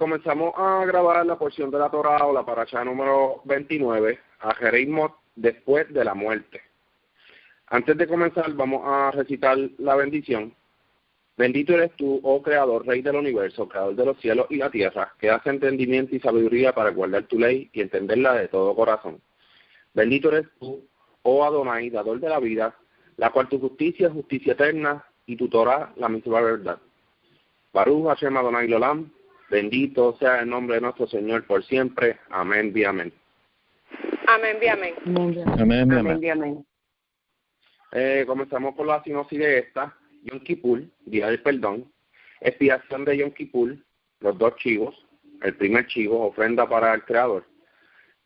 comenzamos a grabar la porción de la Torá o la parashá número 29, a Jereimot, después de la muerte. Antes de comenzar, vamos a recitar la bendición. Bendito eres tú, oh Creador, Rey del universo, Creador de los cielos y la tierra, que das entendimiento y sabiduría para guardar tu ley y entenderla de todo corazón. Bendito eres tú, oh Adonai, dador de la vida, la cual tu justicia es justicia eterna y tu Torá la misma verdad. Baruch Hashem Adonai Lolam, bendito sea el nombre de nuestro Señor por siempre. Amén, bi amén. Amén, bi amén. Amén, amén, Amén, amén. Comenzamos con la sinopsis de esta. Yom Kippur, Día del Perdón, expiación de Yom Kippur, los dos chivos, el primer chivo, ofrenda para el Creador.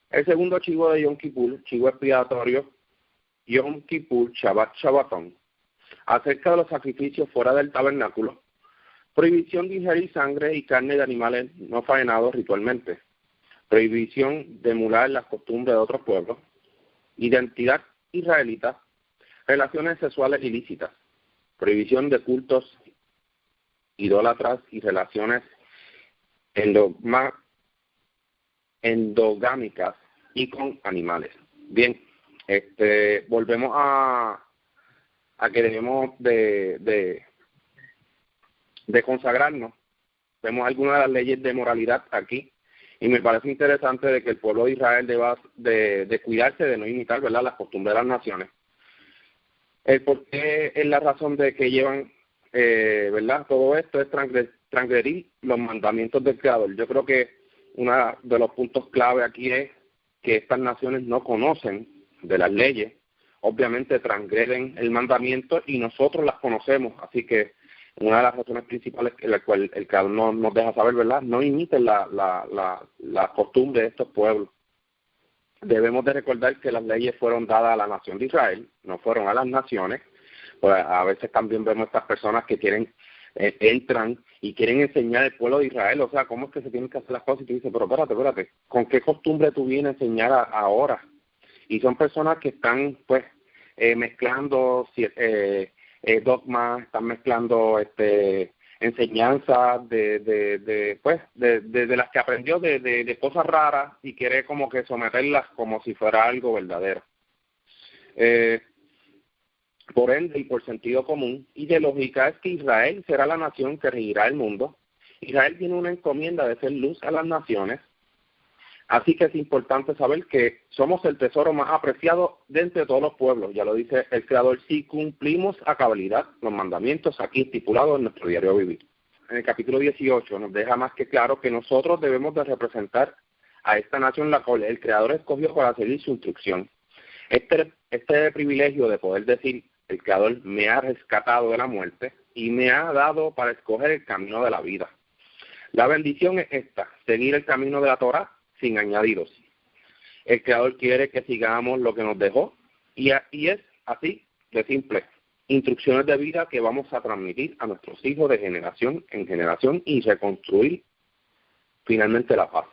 El segundo chivo de Yom Kippur, chivo expiatorio, Yom Kippur, Shabbat, Shabbatón. Acerca de los sacrificios fuera del tabernáculo, prohibición de ingerir sangre y carne de animales no faenados ritualmente, prohibición de emular las costumbres de otros pueblos, identidad israelita, relaciones sexuales ilícitas, prohibición de cultos idólatras y relaciones endogámicas y con animales. Bien, volvemos a que debemos de consagrarnos. Vemos algunas de las leyes de moralidad aquí y me parece interesante de que el pueblo de Israel deba de cuidarse de no imitar, ¿verdad?, las costumbres de las naciones. El por qué es la razón de que llevan, ¿verdad?, todo esto es transgredir los mandamientos del Creador. Yo creo que uno de los puntos clave aquí es que estas naciones no conocen de las leyes, obviamente transgreden el mandamiento y nosotros las conocemos, así que una de las razones principales en la cual el Creador no nos deja saber, ¿verdad?, no imiten la costumbre de estos pueblos. Debemos de recordar que las leyes fueron dadas a la nación de Israel, no fueron a las naciones. Pues a veces también vemos estas personas que quieren, entran y quieren enseñar al pueblo de Israel, o sea, cómo es que se tienen que hacer las cosas, y tú dices, pero espérate, ¿con qué costumbre tú vienes a enseñar ahora? Y son personas que están, pues, mezclando dogmas, están mezclando enseñanzas de las que aprendió de cosas raras y quiere como que someterlas como si fuera algo verdadero. Por ende y por sentido común y de lógica es que Israel será la nación que regirá el mundo. Israel tiene una encomienda de ser luz a las naciones, así que es importante saber que somos el tesoro más apreciado de entre todos los pueblos. Ya lo dice el Creador, si cumplimos a cabalidad los mandamientos aquí estipulados en nuestro diario vivir. En el capítulo 18 nos deja más que claro que nosotros debemos de representar a esta nación la cual el Creador escogió para seguir su instrucción. Este privilegio de poder decir, el Creador me ha rescatado de la muerte y me ha dado para escoger el camino de la vida. La bendición es esta, seguir el camino de la Torá sin añadidos. El Creador quiere que sigamos lo que nos dejó y es así de simple. Instrucciones de vida que vamos a transmitir a nuestros hijos de generación en generación y reconstruir finalmente la paz.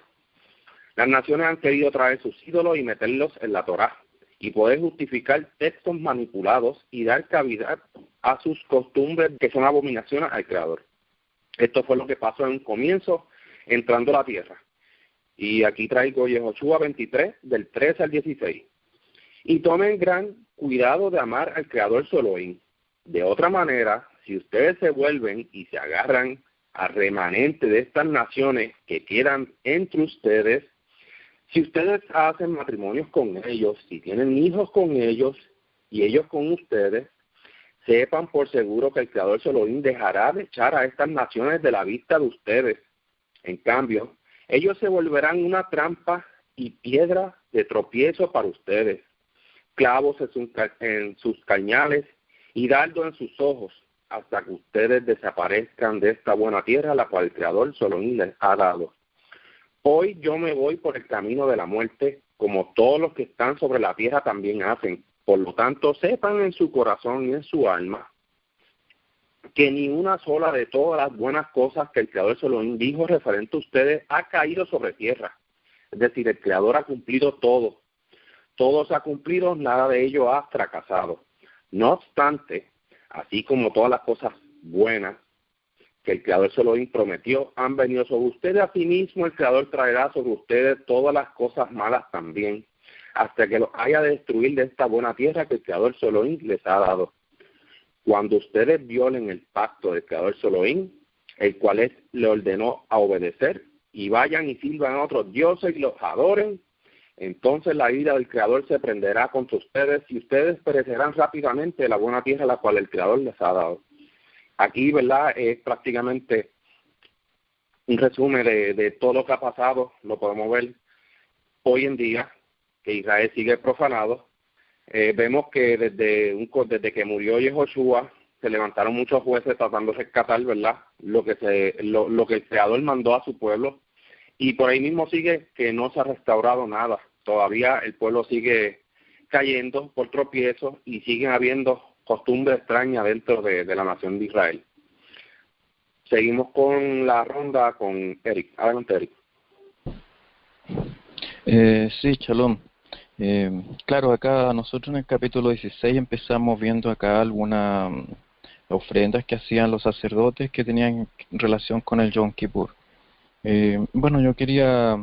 Las naciones han querido traer sus ídolos y meterlos en la Torá y poder justificar textos manipulados y dar cavidad a sus costumbres que son abominaciones al Creador. Esto fue lo que pasó en un comienzo entrando a la tierra. Y aquí traigo Yehoshua 23, del 13 al 16. Y tomen gran cuidado de amar al Creador su Elohim. De otra manera, si ustedes se vuelven y se agarran al remanente de estas naciones que quedan entre ustedes, si ustedes hacen matrimonios con ellos, si tienen hijos con ellos y ellos con ustedes, sepan por seguro que el Creador su Elohim dejará de echar a estas naciones de la vista de ustedes. En cambio, ellos se volverán una trampa y piedra de tropiezo para ustedes, clavos en sus cañales y dardo en sus ojos, hasta que ustedes desaparezcan de esta buena tierra, la cual el Creador su Elohim les ha dado. Hoy yo me voy por el camino de la muerte, como todos los que están sobre la tierra también hacen. Por lo tanto, sepan en su corazón y en su alma que ni una sola de todas las buenas cosas que el Creador se lo dijo referente a ustedes ha caído sobre tierra. Es decir, el Creador ha cumplido todo. Todo se ha cumplido, nada de ello ha fracasado. No obstante, así como todas las cosas buenas que el Creador Elohim prometió han venido sobre ustedes. Asimismo, el Creador traerá sobre ustedes todas las cosas malas también, hasta que los haya de destruir de esta buena tierra que el Creador Elohim les ha dado. Cuando ustedes violen el pacto del Creador Elohim, el cual le ordenó a obedecer, y vayan y sirvan a otros dioses y los adoren, entonces la ira del Creador se prenderá contra ustedes y ustedes perecerán rápidamente de la buena tierra a la cual el Creador les ha dado. Aquí, ¿verdad?, es prácticamente un resumen de todo lo que ha pasado. Lo podemos ver hoy en día, que Israel sigue profanado. Vemos que desde que murió Yehoshua se levantaron muchos jueces tratando de rescatar, ¿verdad?, lo que el Creador mandó a su pueblo, y por ahí mismo sigue que no se ha restaurado nada. Todavía el pueblo sigue cayendo por tropiezos y siguen habiendo costumbres extrañas dentro de la nación de Israel. Seguimos con la ronda con Eric. Adelante, Eric. Sí, Shalom. Claro, acá nosotros en el capítulo 16 empezamos viendo acá algunas ofrendas que hacían los sacerdotes que tenían relación con el Yom Kippur. Bueno, yo quería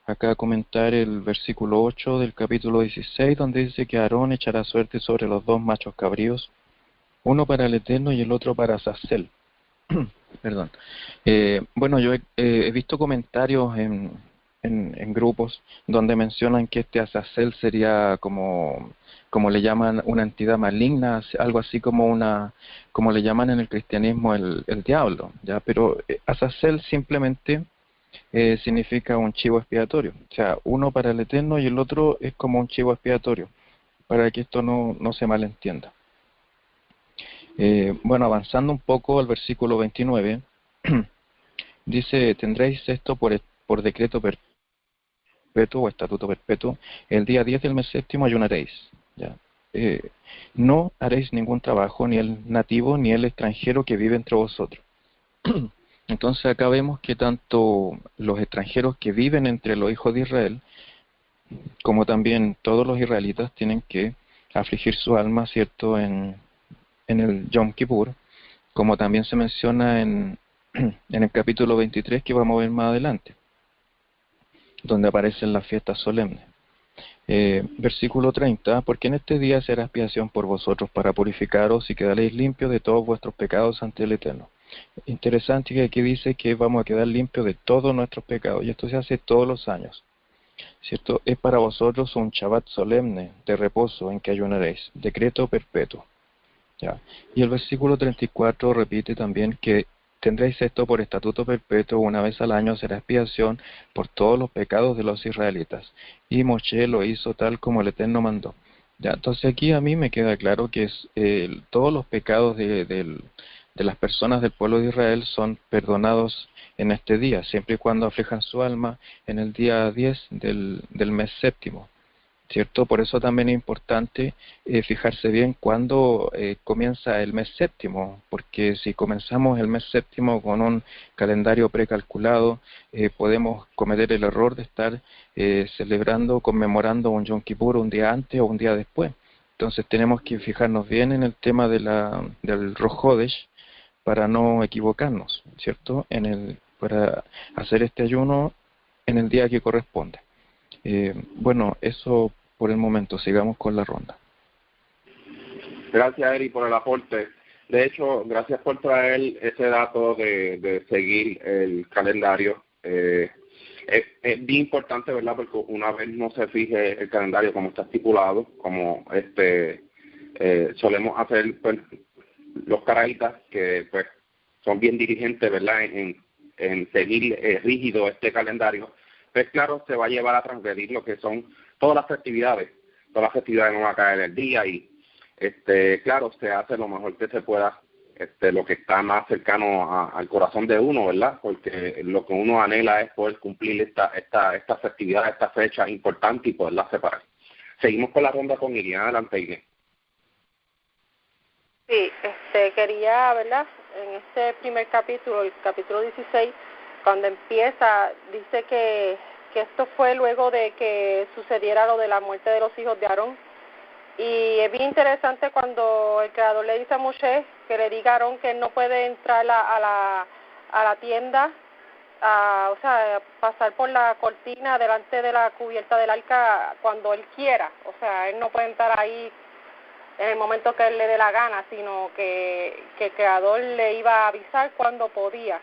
acá comentar el versículo 8 del capítulo 16, donde dice que Aarón echará suerte sobre los dos machos cabríos, uno para el Eterno y el otro para Azazel. Perdón. Bueno, yo he visto comentarios en grupos donde mencionan que este Azazel sería como le llaman una entidad maligna, algo así como le llaman en el cristianismo el diablo, ya, pero Azazel simplemente significa un chivo expiatorio, o sea, uno para el Eterno y el otro es como un chivo expiatorio, para que esto no se malentienda. Bueno, avanzando un poco al versículo 29, dice, tendréis esto por decreto perpetuo o estatuto perpetuo, el día 10 del mes séptimo ayunaréis. ¿Ya? No haréis ningún trabajo, ni el nativo ni el extranjero que vive entre vosotros. Entonces acá vemos que tanto los extranjeros que viven entre los hijos de Israel, como también todos los israelitas tienen que afligir su alma, ¿cierto?, en el Yom Kippur, como también se menciona en el capítulo 23 que vamos a ver más adelante, donde aparecen las fiestas solemnes. Versículo 30, porque en este día será expiación por vosotros para purificaros y quedaréis limpios de todos vuestros pecados ante el Eterno. Interesante que aquí dice que vamos a quedar limpios de todos nuestros pecados, y esto se hace todos los años, ¿cierto? Es para vosotros un Shabbat solemne de reposo en que ayunaréis, decreto perpetuo. ¿Ya? Y el versículo 34 repite también que tendréis esto por estatuto perpetuo, una vez al año será expiación por todos los pecados de los israelitas. Y Moshe lo hizo tal como el Eterno mandó. ¿Ya? Entonces aquí a mí me queda claro que todos los pecados de las personas del pueblo de Israel son perdonados en este día, siempre y cuando aflijan su alma en el día 10 del mes séptimo, ¿cierto? Por eso también es importante fijarse bien cuándo comienza el mes séptimo, porque si comenzamos el mes séptimo con un calendario precalculado, podemos cometer el error de estar conmemorando un Yom Kippur un día antes o un día después. Entonces tenemos que fijarnos bien en el tema del Rosh Hodesh para no equivocarnos, ¿cierto? Para hacer este ayuno en el día que corresponde. Bueno, eso por el momento. Sigamos con la ronda. Gracias, Eri, por el aporte. De hecho, gracias por traer ese dato de seguir el calendario. Es bien importante, ¿verdad? Porque una vez no se fije el calendario como está estipulado, como solemos hacer, pues, los caraítas, que pues son bien dirigentes, ¿verdad?, en seguir rígido este calendario, pues claro, se va a llevar a transgredir lo que son todas las festividades no van a caer el día, y claro, se hace lo mejor que se pueda, lo que está más cercano al corazón de uno, ¿verdad? Porque lo que uno anhela es poder cumplir esta festividad, esta fecha importante, y poderla separar. Seguimos con la ronda con Irina. Adelante, Irina. Sí, quería, ¿verdad? En este primer capítulo, el capítulo 16, cuando empieza, dice que esto fue luego de que sucediera lo de la muerte de los hijos de Aarón. Y es bien interesante cuando el Creador le dice a Moshe que le diga a Aarón que él no puede entrar a a la tienda, o sea, pasar por la cortina delante de la cubierta del arca cuando él quiera. O sea, él no puede entrar ahí en el momento que él le dé la gana, sino que el Creador le iba a avisar cuando podía.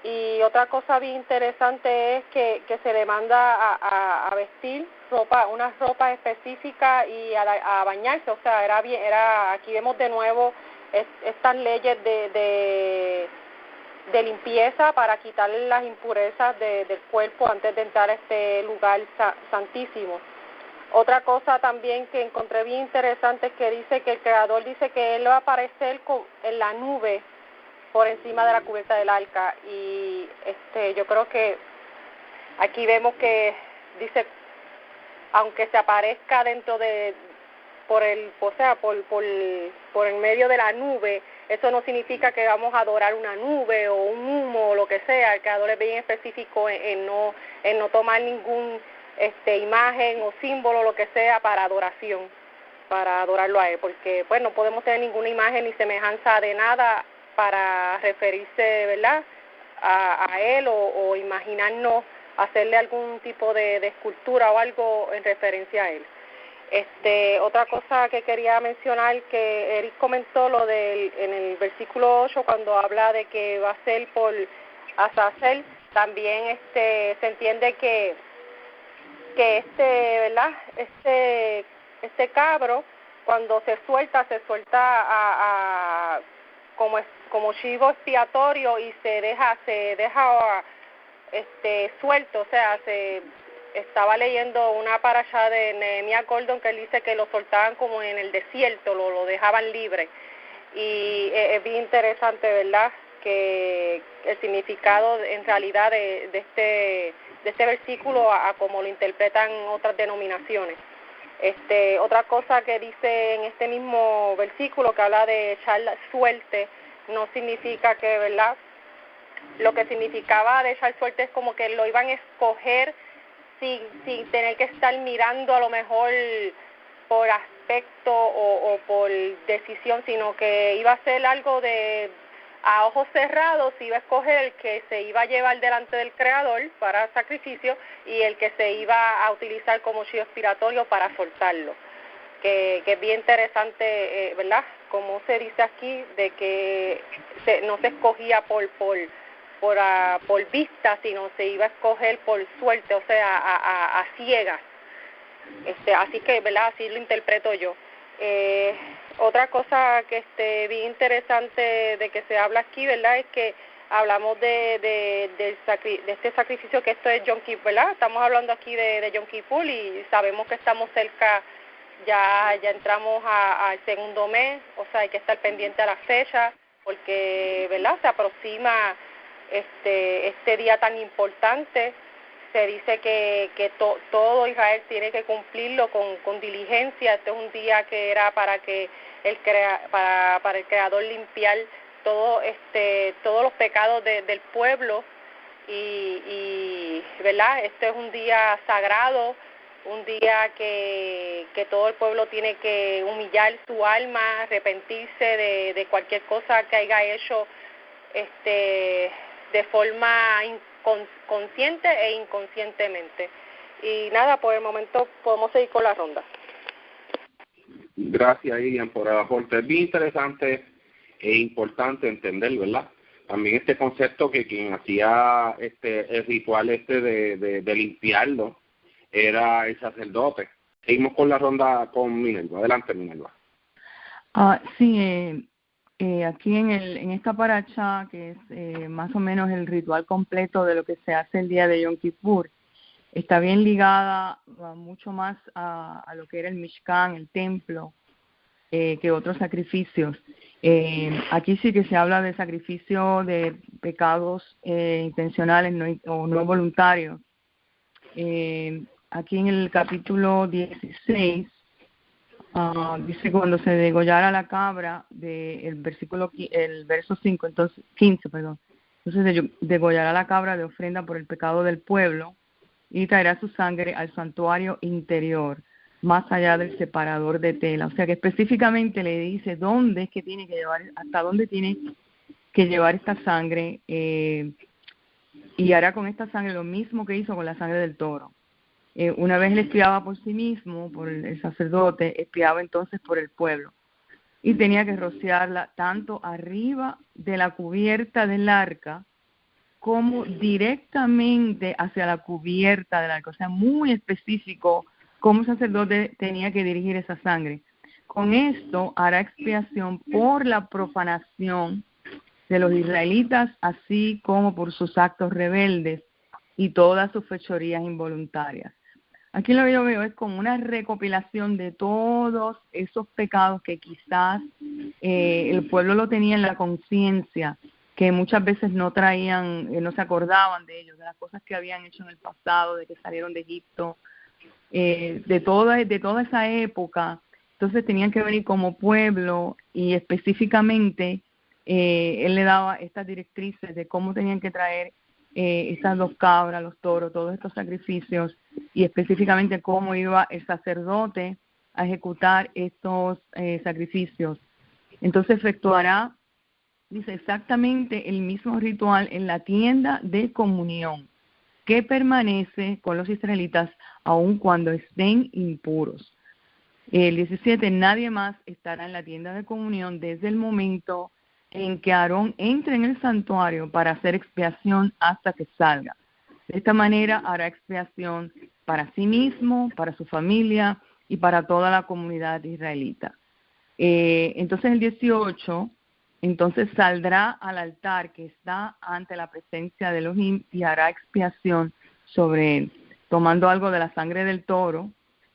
Y otra cosa bien interesante es que se le manda a vestir unas ropas específicas y a bañarse. O sea, aquí vemos de nuevo estas leyes de limpieza para quitar las impurezas del cuerpo antes de entrar a este lugar santísimo. Otra cosa también que encontré bien interesante es que dice que el Creador dice que Él va a aparecer en la nube por encima de la cubierta del arca, y yo creo que aquí vemos que dice, aunque se aparezca dentro por el medio de la nube, eso no significa que vamos a adorar una nube o un humo o lo que sea. El Creador es bien específico en no tomar ningún imagen o símbolo, lo que sea, para adoración, para adorarlo a Él, porque pues no podemos tener ninguna imagen ni semejanza de nada para referirse, ¿verdad?, a Él, o imaginarnos hacerle algún tipo de escultura o algo en referencia a Él. Otra cosa que quería mencionar, que Eric comentó en el versículo 8, cuando habla de que va a ser por Azazel, también se entiende que ¿verdad?, este cabro, cuando se suelta como chivo expiatorio, y se deja suelto. O sea, estaba leyendo una parashá de Nehemías Gordon que él dice que lo soltaban como en el desierto, lo dejaban libre, y es bien interesante, ¿verdad?, que el significado en realidad de este versículo a como lo interpretan otras denominaciones. Otra cosa que dice en este mismo versículo, que habla de echar suerte, no significa que, ¿verdad?, lo que significaba de echar suerte es como que lo iban a escoger sin tener que estar mirando a lo mejor por aspecto o por decisión, sino que iba a ser algo a ojos cerrados. Iba a escoger el que se iba a llevar delante del Creador para sacrificio, y el que se iba a utilizar como chivo expiatorio para soltarlo. Que es bien interesante, ¿verdad?, como se dice aquí, de que no se escogía por vista, sino se iba a escoger por suerte, o sea, a ciegas. Así que, ¿verdad?, así lo interpreto yo. Otra cosa que bien interesante de que se habla aquí, ¿verdad?, es que hablamos de este sacrificio, que esto es Yom Kippur, ¿verdad? Estamos hablando aquí de Yom Kippur, y sabemos que estamos cerca, ya entramos al segundo mes. O sea, hay que estar pendiente a la fecha, porque, ¿verdad?, se aproxima este día tan importante. Se dice que todo Israel tiene que cumplirlo con diligencia. Este es un día que era para que para el Creador limpiar todos los pecados del pueblo, y ¿verdad?, este es un día sagrado, un día que todo el pueblo tiene que humillar su alma, arrepentirse de cualquier cosa que haya hecho de forma consciente e inconscientemente. Y nada, por el momento podemos seguir con la ronda. Gracias, Irian, por el aporte. Es bien interesante e importante entender, ¿verdad?, también este concepto, que quien hacía el ritual de limpiarlo era el sacerdote. Seguimos con la ronda con Minerva. Adelante, Minerva. Sí, aquí en esta paracha, que es más o menos el ritual completo de lo que se hace el día de Yom Kippur, está bien ligada mucho más a lo que era el Mishkan, el templo, que otros sacrificios. Aquí sí que se habla de sacrificio de pecados intencionales o no voluntarios. Aquí en el capítulo 16 dice, cuando se degollara la cabra, el verso 5, entonces 15, perdón. Entonces degollará la cabra de ofrenda por el pecado del pueblo, y traerá su sangre al santuario interior, más allá del separador de tela. O sea que específicamente le dice dónde es que tiene que llevar, hasta dónde tiene que llevar esta sangre y hará con esta sangre lo mismo que hizo con la sangre del toro. Una vez él espiaba por sí mismo, por el sacerdote, espiaba entonces por el pueblo. Y tenía que rociarla tanto arriba de la cubierta del arca como directamente hacia la cubierta del arca. O sea, muy específico cómo el sacerdote tenía que dirigir esa sangre. Con esto hará expiación por la profanación de los israelitas, así como por sus actos rebeldes y todas sus fechorías involuntarias. Aquí lo que yo veo es como una recopilación de todos esos pecados que quizás el pueblo lo tenía en la conciencia, que muchas veces no traían, no se acordaban de ellos, de las cosas que habían hecho en el pasado, de que salieron de Egipto, de toda esa época. Entonces tenían que venir como pueblo y específicamente él le daba estas directrices de cómo tenían que traer estas 2 cabras, los toros, todos estos sacrificios, y específicamente cómo iba el sacerdote a ejecutar estos sacrificios. Entonces efectuará, dice, exactamente el mismo ritual en la tienda de comunión, que permanece con los israelitas aun cuando estén impuros. El 17, nadie más estará en la tienda de comunión desde el momento en que Aarón entre en el santuario para hacer expiación hasta que salga. De esta manera hará expiación para sí mismo, para su familia y para toda la comunidad israelita. Entonces el 18, entonces saldrá al altar que está ante la presencia de Elohim y hará expiación sobre él, tomando algo de la sangre del toro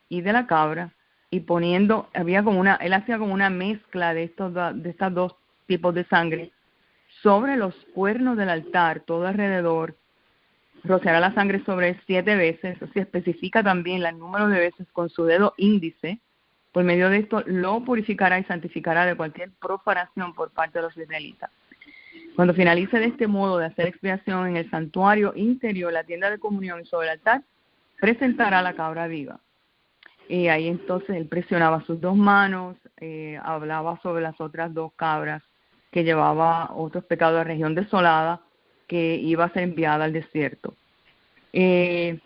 y de la cabra y poniendo, él hacía como una mezcla de estas 2 tipos de sangre sobre los cuernos del altar, todo alrededor. Rociará la sangre sobre él 7 veces, o sea, especifica también el número de veces con su dedo índice. Por medio de esto lo purificará y santificará de cualquier profanación por parte de los israelitas. Cuando finalice de este modo de hacer expiación en el santuario interior, la tienda de comunión y sobre el altar, presentará la cabra viva. Y ahí entonces él presionaba sus 2 manos, hablaba sobre las otras 2 cabras que llevaba otros pecados de región desolada, que iba a ser enviada al desierto. Me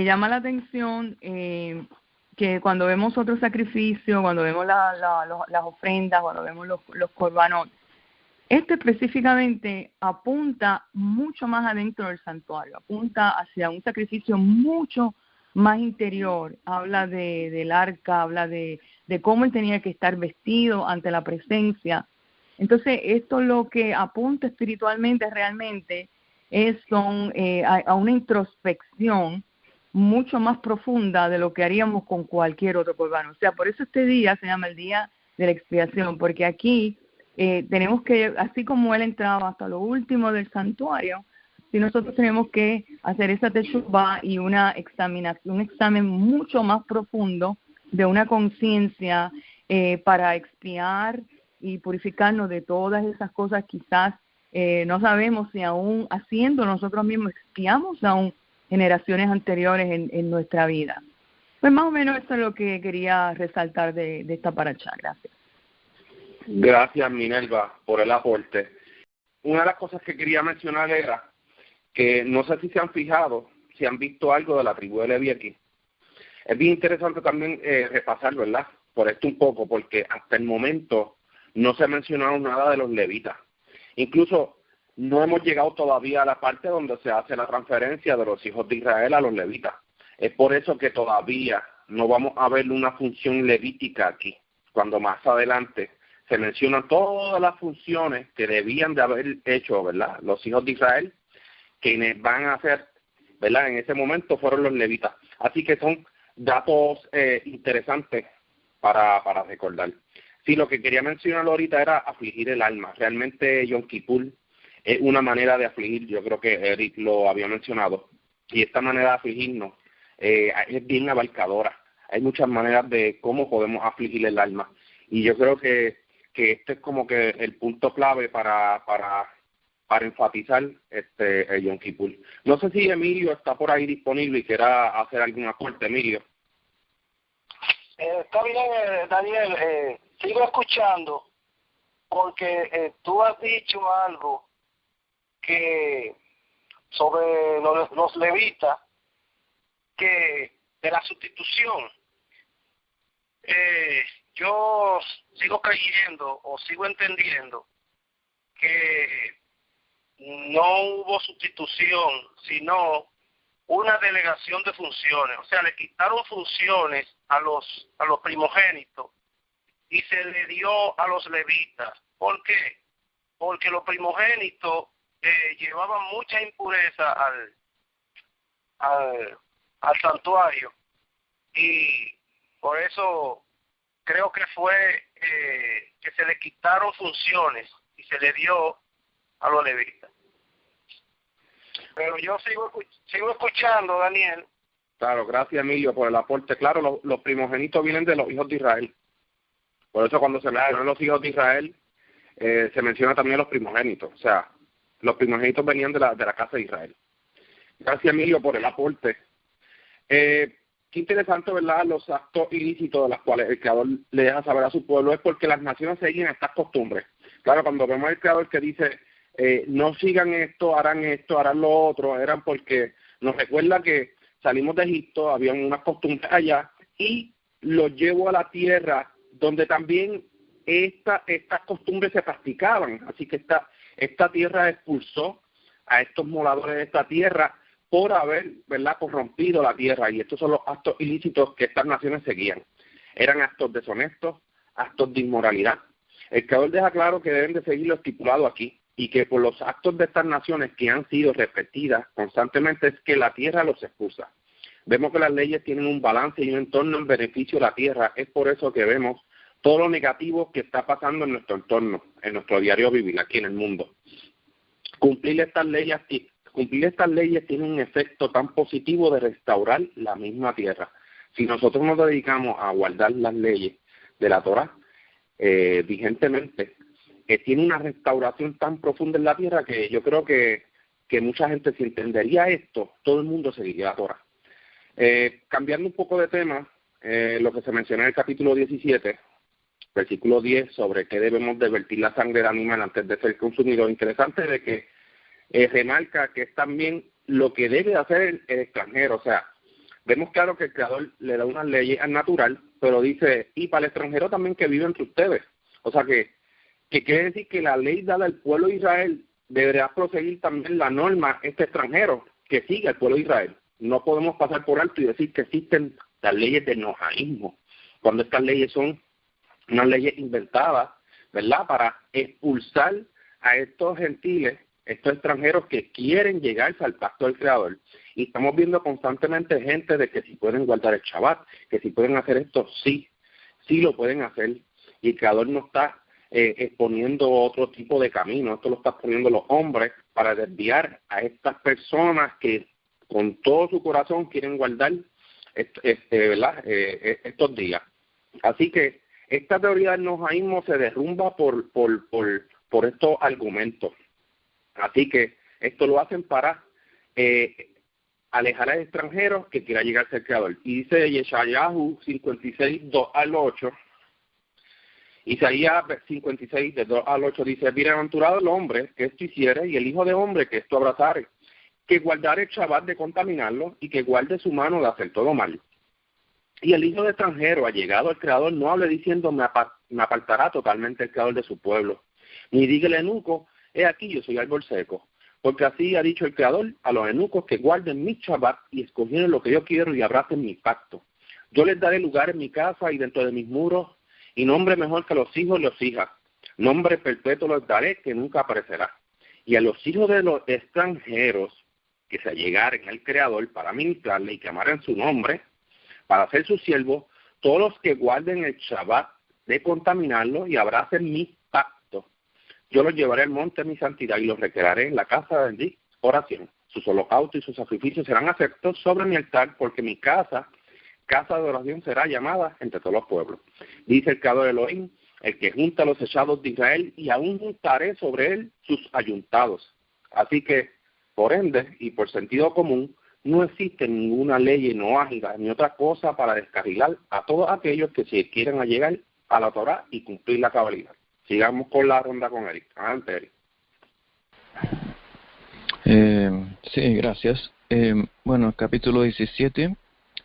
llama la atención que cuando vemos otros sacrificios, cuando vemos las ofrendas, cuando vemos los corbanos, específicamente apunta mucho más adentro del santuario, apunta hacia un sacrificio mucho más interior. Habla del arca, habla de cómo él tenía que estar vestido ante la presencia. Entonces, esto lo que apunta espiritualmente realmente es a una introspección mucho más profunda de lo que haríamos con cualquier otro corbano. O sea, por eso este día se llama el día de la expiación, porque aquí tenemos que, así como él entraba hasta lo último del santuario, si nosotros tenemos que hacer esa teshuvá y una examinación, un examen mucho más profundo de una conciencia para expiar y purificarnos de todas esas cosas. Quizás no sabemos si aún haciendo nosotros mismos expiamos aún generaciones anteriores en nuestra vida. Pues más o menos eso es lo que quería resaltar de esta paracha. Gracias. Gracias, Minerva, por el aporte. Una de las cosas que quería mencionar era que no sé si se han fijado, si han visto algo de la tribu de Leví aquí. Es bien interesante también repasar, ¿verdad?, por esto un poco, porque hasta el momento no se ha mencionado nada de los levitas. Incluso no hemos llegado todavía a la parte donde se hace la transferencia de los hijos de Israel a los levitas. Es por eso que todavía no vamos a ver una función levítica aquí, cuando más adelante se mencionan todas las funciones que debían de haber hecho, ¿verdad?, los hijos de Israel, quienes van a hacer, ¿verdad?, en ese momento fueron los levitas. Así que son datos interesantes para recordar. Sí, lo que quería mencionar ahorita era afligir el alma. Realmente Yom Kippur es una manera de afligir, yo creo que Eric lo había mencionado, y esta manera de afligirnos es bien abarcadora. Hay muchas maneras de cómo podemos afligir el alma, y yo creo que este es como que el punto clave para enfatizar el Yom Kippur. No sé si Emilio está por ahí disponible y quiera hacer algún aporte. Emilio. Está bien, Daniel, sigo escuchando. porque tú has dicho algo que sobre los levitas, que de la sustitución, yo sigo creyendo o sigo entendiendo que no hubo sustitución, sino una delegación de funciones. O sea, le quitaron funciones a los primogénitos y se le dio a los levitas. ¿Por qué? Porque los primogénitos llevaban mucha impureza al santuario, y por eso creo que fue que se le quitaron funciones y se le dio a los levitas. Pero yo sigo escuchando, Daniel. Claro, gracias Emilio por el aporte. Claro, los primogénitos vienen de los hijos de Israel. Por eso cuando se mencionan los hijos de Israel, se menciona también los primogénitos. O sea, los primogénitos venían de la casa de Israel. Gracias Emilio por el aporte. Qué interesante, ¿verdad? Los actos ilícitos de los cuales el Creador le deja saber a su pueblo es porque las naciones seguían estas costumbres. Claro, cuando vemos al Creador que dice, no sigan esto, harán lo otro, eran porque nos recuerda que salimos de Egipto, habían unas costumbres allá, y los llevo a la tierra donde también estas costumbres se practicaban. Así que esta tierra expulsó a estos moradores de esta tierra por haber, ¿verdad?, corrompido la tierra. Y estos son los actos ilícitos que estas naciones seguían. Eran actos deshonestos, actos de inmoralidad. El Creador deja claro que deben de seguir lo estipulado aquí, y que por los actos de estas naciones que han sido repetidas constantemente es que la tierra los expulsa. Vemos que las leyes tienen un balance y un entorno en beneficio de la tierra. Es por eso que vemos todo lo negativo que está pasando en nuestro entorno, en nuestro diario vivir aquí en el mundo. Cumplir estas leyes tiene un efecto tan positivo de restaurar la misma tierra. Si nosotros nos dedicamos a guardar las leyes de la Torá vigentemente, tiene una restauración tan profunda en la tierra que yo creo que mucha gente, si entendería esto, todo el mundo seguiría la Torá. Cambiando un poco de tema, lo que se menciona en el capítulo 17, versículo 10, sobre que debemos de vertir la sangre del animal antes de ser consumido. Interesante de que remarca que es también lo que debe hacer el extranjero. O sea, vemos claro que el Creador le da unas leyes al natural, pero dice, y para el extranjero también que vive entre ustedes. O sea que quiere decir que la ley dada al pueblo de Israel deberá proseguir también la norma extranjero que sigue al pueblo de Israel. No podemos pasar por alto y decir que existen las leyes del noaísmo, cuando estas leyes son unas leyes inventadas, ¿verdad?, para expulsar a estos gentiles, estos extranjeros que quieren llegarse al pacto del Creador. Y estamos viendo constantemente gente de que si pueden guardar el Shabbat, que si pueden hacer esto, sí lo pueden hacer. Y el Creador no está exponiendo otro tipo de camino. Esto lo están poniendo los hombres para desviar a estas personas que con todo su corazón quieren guardar ¿verdad?, estos días. Así que esta teoría del noaísmo se derrumba por estos argumentos. Así que esto lo hacen para alejar al extranjero que quiera llegarse al Creador. Y dice Yeshayahu 56, 2 al 8. Isaías 56, de 2 al 8 dice, bienaventurado el hombre que esto hiciere y el hijo de hombre que esto abrazare, que guardare el Shabbat de contaminarlo y que guarde su mano de hacer todo mal. Y el hijo de extranjero, allegado al Creador, no hable diciendo, me apartará totalmente el Creador de su pueblo. Ni diga el eunuco, he aquí yo soy árbol seco. Porque así ha dicho el Creador a los eunucos que guarden mi Shabbat y escogieron lo que yo quiero y abracen mi pacto. Yo les daré lugar en mi casa y dentro de mis muros, y nombre mejor que a los hijos y las hijas. Nombre perpetuo les daré que nunca aparecerá. Y a los hijos de los extranjeros que se allegaren al Creador para ministrarle y que amaran su nombre, para ser sus siervos, todos los que guarden el Shabbat de contaminarlo y abracen mi pacto. Yo los llevaré al monte de mi santidad y los recrearé en la casa de mi oración. Sus holocaustos y sus sacrificios serán aceptos sobre mi altar, porque mi casa de oración será llamada entre todos los pueblos. Dice el Creador Elohim, el que junta a los echados de Israel, y aún juntaré sobre él sus ayuntados. Así que, por ende, y por sentido común, no existe ninguna ley noágica ni otra cosa para descarrilar a todos aquellos que se quieran allegar a la Torá y cumplir la cabalidad. Sigamos con la ronda con Eric. Adelante, Eric. Sí, gracias. Bueno, el capítulo 17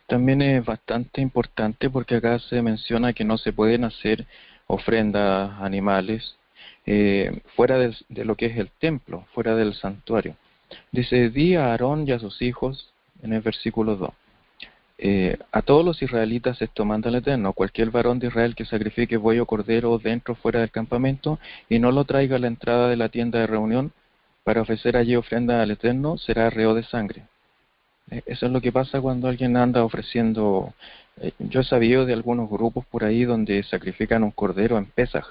también es bastante importante porque acá se menciona que no se pueden hacer ofrendas animales fuera de lo que es el templo, fuera del santuario. Dice, di a Aarón y a sus hijos, en el versículo 2. A todos los israelitas esto manda el Eterno: cualquier varón de Israel que sacrifique buey o cordero dentro o fuera del campamento y no lo traiga a la entrada de la tienda de reunión para ofrecer allí ofrenda al Eterno, será reo de sangre. Eso es lo que pasa cuando alguien anda ofreciendo. Yo he sabido de algunos grupos por ahí donde sacrifican un cordero en Pesaj.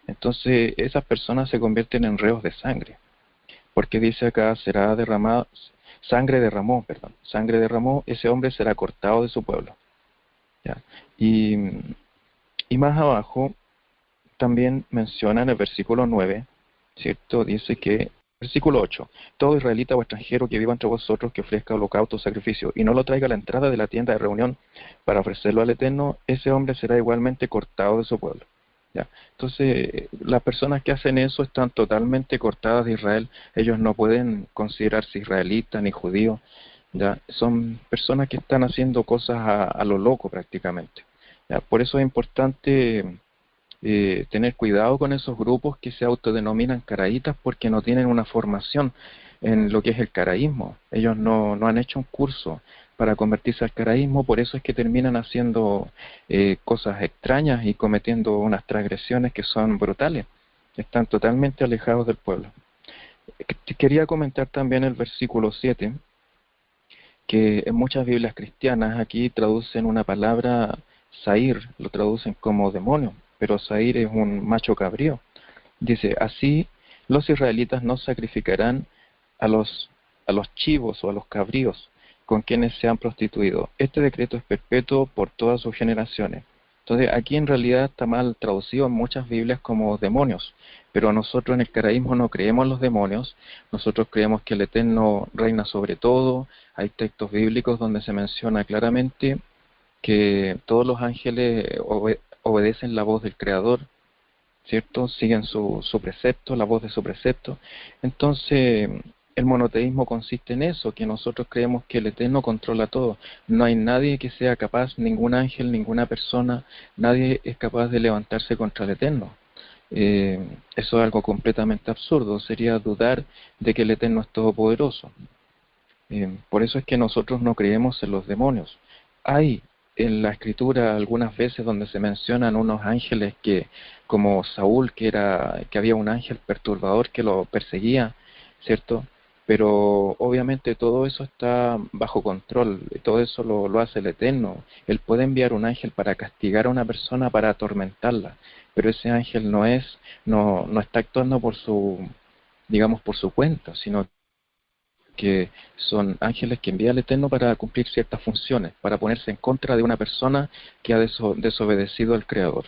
Entonces esas personas se convierten en reos de sangre, porque dice acá, será derramado, sangre derramó, ese hombre será cortado de su pueblo. ¿Ya? Y más abajo también menciona en el versículo 9, ¿cierto? Dice que, versículo 8, todo israelita o extranjero que viva entre vosotros que ofrezca holocausto o sacrificio y no lo traiga a la entrada de la tienda de reunión para ofrecerlo al Eterno, ese hombre será igualmente cortado de su pueblo. ¿Ya? Entonces, las personas que hacen eso están totalmente cortadas de Israel. Ellos no pueden considerarse israelitas ni judíos. ¿Ya? Son personas que están haciendo cosas a lo loco prácticamente. ¿Ya? Por eso es importante tener cuidado con esos grupos que se autodenominan caraítas, porque no tienen una formación en lo que es el caraísmo. Ellos no han hecho un curso para convertirse al caraísmo, por eso es que terminan haciendo cosas extrañas y cometiendo unas transgresiones que son brutales. Están totalmente alejados del pueblo. Quería comentar también el versículo 7, que en muchas Biblias cristianas aquí traducen una palabra Sair, lo traducen como demonio, pero Sair es un macho cabrío. Dice, así los israelitas no sacrificarán a los chivos o a los cabríos con quienes se han prostituido. Este decreto es perpetuo por todas sus generaciones. Entonces, aquí en realidad está mal traducido en muchas Biblias como demonios, pero nosotros en el caraísmo no creemos en los demonios, nosotros creemos que el Eterno reina sobre todo. Hay textos bíblicos donde se menciona claramente que todos los ángeles obedecen la voz del Creador, ¿cierto? Siguen su precepto, la voz de su precepto. Entonces, el monoteísmo consiste en eso, que nosotros creemos que el Eterno controla todo. No hay nadie que sea capaz, ningún ángel, ninguna persona, nadie es capaz de levantarse contra el Eterno. Eso es algo completamente absurdo, sería dudar de que el Eterno es todopoderoso. Por eso es que nosotros no creemos en los demonios. Hay en la escritura algunas veces donde se mencionan unos ángeles que, como Saúl, que había un ángel perturbador que lo perseguía, ¿cierto? Pero obviamente todo eso está bajo control, todo eso lo hace el Eterno. Él puede enviar un ángel para castigar a una persona, para atormentarla, pero ese ángel no está actuando por su cuenta, sino que son ángeles que envía el Eterno para cumplir ciertas funciones, para ponerse en contra de una persona que ha desobedecido al Creador.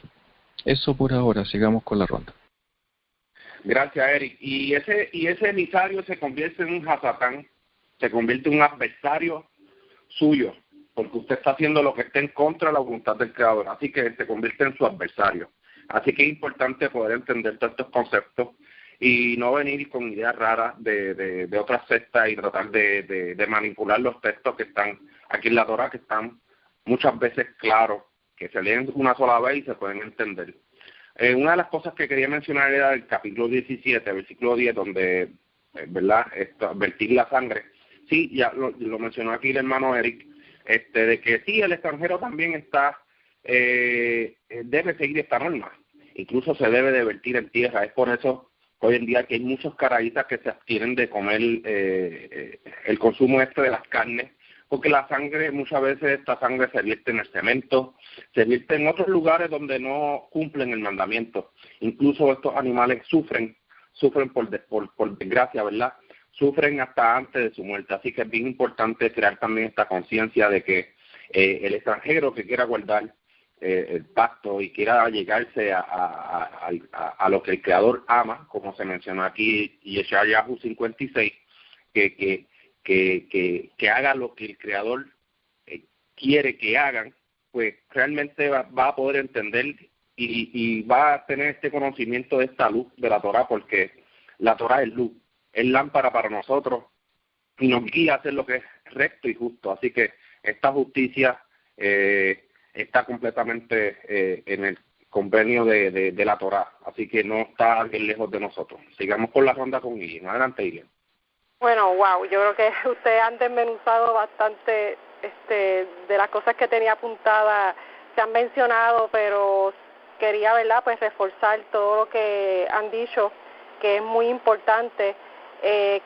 Eso por ahora, sigamos con la ronda. Gracias, Eric. Y ese emisario se convierte en un hasatán, se convierte en un adversario suyo, porque usted está haciendo lo que está en contra de la voluntad del Creador, así que se convierte en su adversario. Así que es importante poder entender todos estos conceptos y no venir con ideas raras de otras sectas y tratar de manipular los textos que están aquí en la Torah, que están muchas veces claros, que se leen una sola vez y se pueden entender. Una de las cosas que quería mencionar era el capítulo 17, versículo 10, donde, ¿verdad?, vertir la sangre. Sí, ya lo mencionó aquí el hermano Eric, de que sí, el extranjero también debe seguir esta norma. Incluso se debe de vertir en tierra. Es por eso hoy en día que hay muchos caraítas que se abstienen de comer el consumo de las carnes, porque la sangre, muchas veces esta sangre se vierte en el cemento, se vierte en otros lugares donde no cumplen el mandamiento. Incluso estos animales sufren por desgracia, ¿verdad? Sufren hasta antes de su muerte. Así que es bien importante crear también esta conciencia de que el extranjero que quiera guardar el pacto y quiera llegarse a lo que el Creador ama, como se mencionó aquí, Yeshayahu 56, que haga lo que el Creador quiere que hagan, pues realmente va a poder entender y va a tener este conocimiento de esta luz de la Torah, porque la Torah es luz, es lámpara para nosotros y nos guía a hacer lo que es recto y justo. Así que esta justicia está completamente en el convenio de la Torah, así que no está bien lejos de nosotros. Sigamos con la ronda con Guillermo. Adelante, Guillermo. Bueno, wow, yo creo que ustedes han desmenuzado bastante de las cosas que tenía apuntadas, se han mencionado, pero quería, ¿verdad?, pues reforzar todo lo que han dicho, que es muy importante.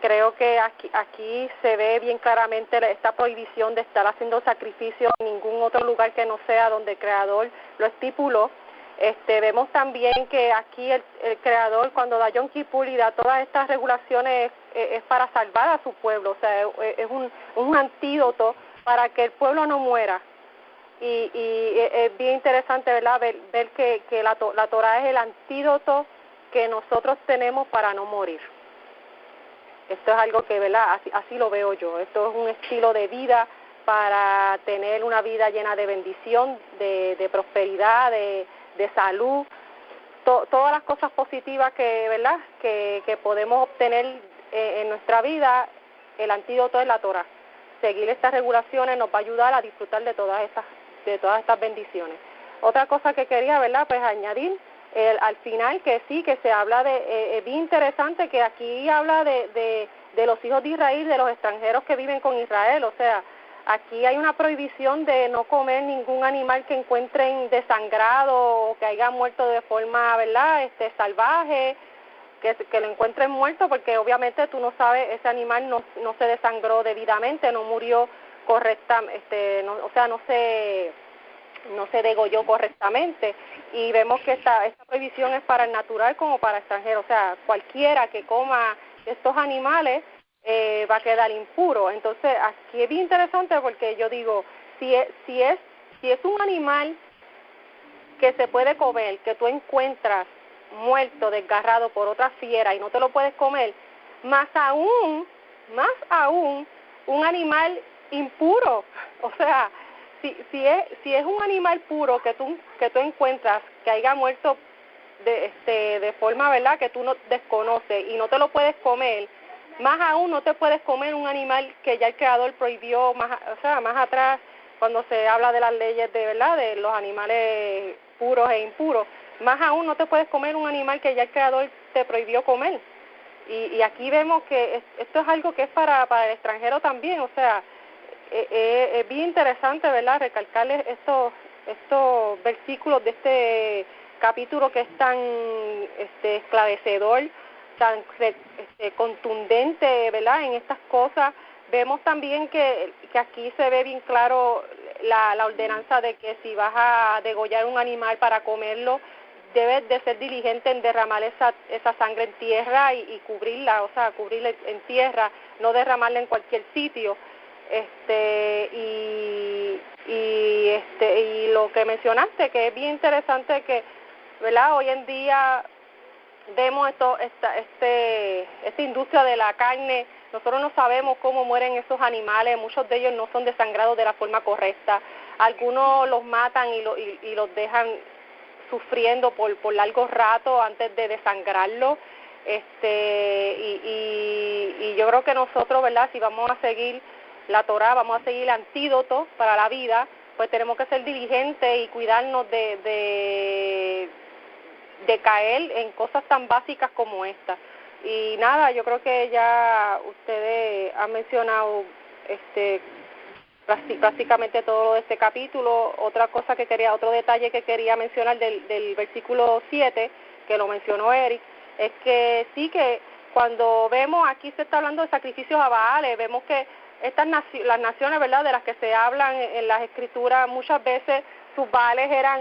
Creo que aquí se ve bien claramente esta prohibición de estar haciendo sacrificios en ningún otro lugar que no sea donde el Creador lo estipuló. Vemos también que aquí el Creador, cuando da Yom Kippur y da todas estas regulaciones, es para salvar a su pueblo, o sea, es un antídoto para que el pueblo no muera. Y es bien interesante, ¿verdad?, ver que la Torah es el antídoto que nosotros tenemos para no morir. Esto es algo que, ¿verdad?, así lo veo yo. Esto es un estilo de vida para tener una vida llena de bendición, de prosperidad, de salud, todas las cosas positivas que, ¿verdad?, que podemos obtener en nuestra vida. El antídoto es la Torah. Seguir estas regulaciones nos va a ayudar a disfrutar de todas estas bendiciones. Otra cosa que quería, ¿verdad?, pues añadir al final, que sí, que se habla es bien interesante que aquí habla de los hijos de Israel, de los extranjeros que viven con Israel. O sea, aquí hay una prohibición de no comer ningún animal que encuentren desangrado o que haya muerto de forma, ¿verdad?, salvaje, que lo encuentren muerto, porque obviamente tú no sabes, ese animal no se desangró debidamente, no murió correctamente, no se degolló correctamente. Y vemos que esta prohibición es para el natural como para el extranjero. O sea, cualquiera que coma estos animales va a quedar impuro. Entonces, aquí es bien interesante, porque yo digo, si es un animal que se puede comer, que tú encuentras muerto, desgarrado por otra fiera y no te lo puedes comer, más aún un animal impuro. O sea, si es un animal puro que tú encuentras que haya muerto de forma, ¿verdad?, que tú no desconoces y no te lo puedes comer, más aún no te puedes comer un animal que ya el Creador prohibió más atrás, cuando se habla de las leyes de, ¿verdad?, de los animales puros e impuros. Más aún no te puedes comer un animal que ya el Creador te prohibió comer. Y aquí vemos que esto es algo que es para el extranjero también. O sea, es bien interesante, ¿verdad?, recalcarles estos versículos de este capítulo que es tan esclarecedor, tan contundente, ¿verdad?, en estas cosas. Vemos también que aquí se ve bien claro la ordenanza de que si vas a degollar un animal para comerlo, debes de ser diligente en derramar esa sangre en tierra y cubrirla, o sea, cubrirla en tierra, no derramarla en cualquier sitio. Y lo que mencionaste, que es bien interesante, que, ¿verdad?, hoy en día vemos esta industria de la carne. Nosotros no sabemos cómo mueren esos animales, muchos de ellos no son desangrados de la forma correcta, algunos los matan y los dejan sufriendo por largo rato antes de desangrarlo. Y yo creo que nosotros, ¿verdad?, si vamos a seguir la Torah, vamos a seguir el antídoto para la vida, pues tenemos que ser diligentes y cuidarnos de caer en cosas tan básicas como esta. Y nada, yo creo que ya ustedes han mencionado prácticamente todo lo de este capítulo. Otro detalle que quería mencionar del versículo 7, que lo mencionó Eric, es que sí, que cuando vemos, aquí se está hablando de sacrificios a Baales, vemos que las naciones, ¿verdad?, de las que se hablan en las escrituras, muchas veces sus Baales eran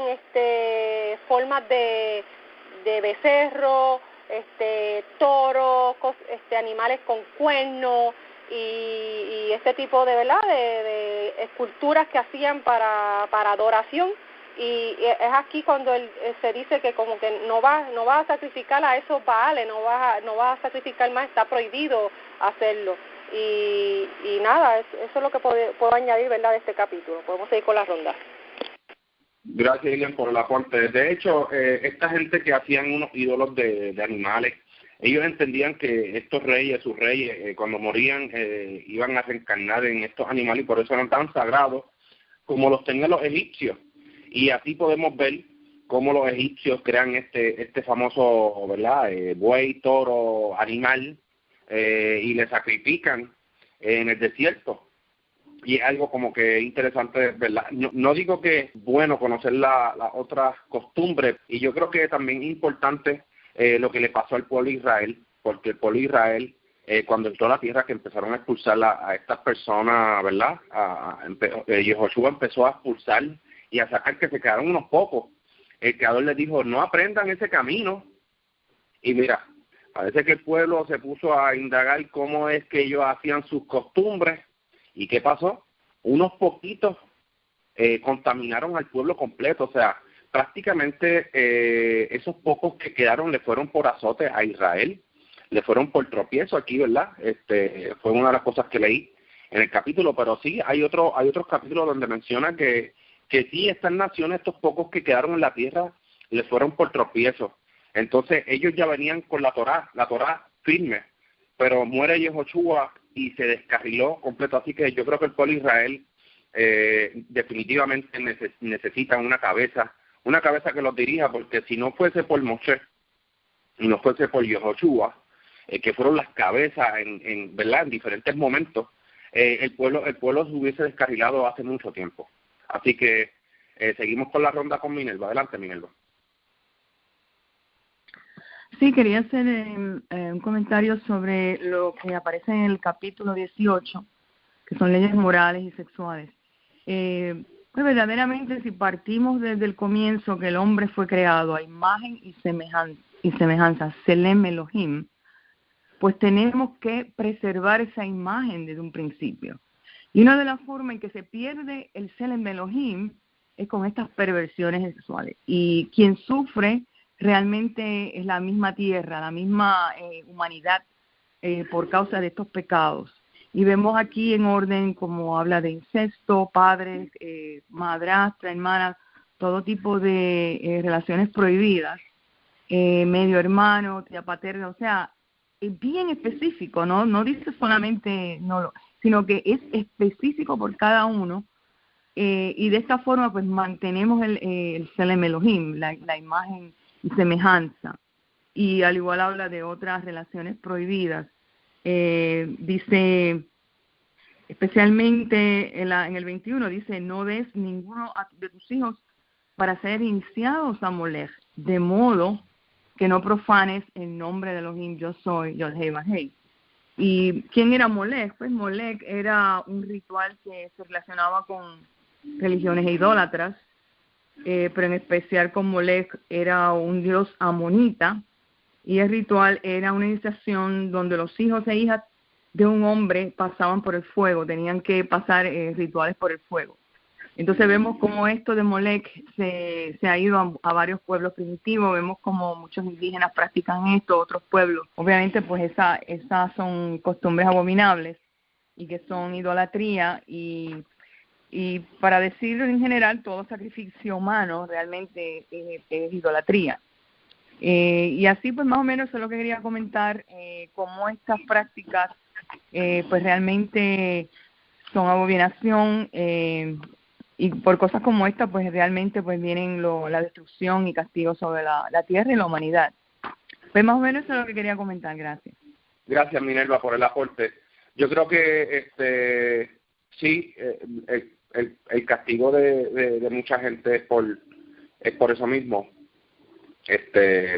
formas de becerro, toros, animales con cuernos y este tipo de, ¿verdad?, de esculturas que hacían para adoración. Y es aquí cuando se dice que como que no vas a sacrificar a esos Baales, no vas a sacrificar más, está prohibido hacerlo. Y nada, eso es lo que puedo añadir, ¿verdad?, de este capítulo. Podemos seguir con la ronda. Gracias, Ilian, por el aporte. De hecho, esta gente que hacían unos ídolos de animales, ellos entendían que estos reyes, sus reyes, cuando morían, iban a reencarnar en estos animales y por eso eran tan sagrados como los tenían los egipcios. Y así podemos ver cómo los egipcios crean este famoso, ¿verdad?, buey, toro, animal, y le sacrifican en el desierto. Y es algo como que interesante, ¿verdad? No digo que es bueno conocer las otras costumbres, y yo creo que también es importante lo que le pasó al pueblo de Israel, porque el pueblo de Israel, cuando entró a la tierra, que empezaron a expulsar a estas personas, ¿verdad? Yehoshua empezó a expulsar y a sacar, que se quedaron unos pocos. El Creador les dijo, no aprendan ese camino. Y mira, parece que el pueblo se puso a indagar cómo es que ellos hacían sus costumbres. ¿Y qué pasó? Unos poquitos contaminaron al pueblo completo. O sea, prácticamente esos pocos que quedaron le fueron por azote a Israel, le fueron por tropiezo aquí, ¿verdad? Fue una de las cosas que leí en el capítulo, pero sí, hay otros capítulos donde menciona que sí, estas naciones, estos pocos que quedaron en la tierra, le fueron por tropiezo. Entonces ellos ya venían con la Torá firme, pero muere Yehoshua y se descarriló completo. Así que yo creo que el pueblo de Israel definitivamente necesita una cabeza que los dirija, porque si no fuese por Moshe y no fuese por Yehoshua, que fueron las cabezas ¿verdad?, en diferentes momentos, el pueblo se hubiese descarrilado hace mucho tiempo. Así que seguimos con la ronda con Minerva. Adelante, Minerva. Sí, quería hacer un comentario sobre lo que aparece en el capítulo 18, que son leyes morales y sexuales. Pues verdaderamente, si partimos desde el comienzo, que el hombre fue creado a imagen y semejanza, Selem Elohim, pues tenemos que preservar esa imagen desde un principio. Y una de las formas en que se pierde el Selem Elohim es con estas perversiones sexuales. Y quien sufre realmente es la misma tierra, la misma humanidad, por causa de estos pecados. Y vemos aquí en orden como habla de incesto, padres, madrastra, hermanas, todo tipo de relaciones prohibidas, medio hermano, tía paterna, o sea, es bien específico, no dice solamente, sino que es específico por cada uno. Y de esta forma pues mantenemos el Selem Elohim, la imagen y semejanza. Y al igual habla de otras relaciones prohibidas. Dice, especialmente en el 21, dice, no des ninguno de tus hijos para ser iniciados a Molech, de modo que no profanes el nombre de Elohim, yo soy, Yod-Heh Vah-Heh. ¿Y quién era Molech? Pues Molech era un ritual que se relacionaba con religiones idólatras, pero en especial con Molech era un dios amonita, y el ritual era una iniciación donde los hijos e hijas de un hombre pasaban por el fuego, tenían que pasar rituales por el fuego. Entonces vemos cómo esto de Molech se ha ido a varios pueblos primitivos, vemos como muchos indígenas practican esto, otros pueblos. Obviamente pues esas son costumbres abominables y que son idolatría, y para decirlo en general, todo sacrificio humano realmente es idolatría. Y así pues más o menos eso es lo que quería comentar, cómo estas prácticas pues realmente son abominación, y por cosas como esta pues realmente pues vienen la destrucción y castigo sobre la tierra y la humanidad. Pues más o menos eso es lo que quería comentar. Gracias. Gracias, Minerva, por el aporte. Yo creo que sí, el castigo de mucha gente es por eso mismo.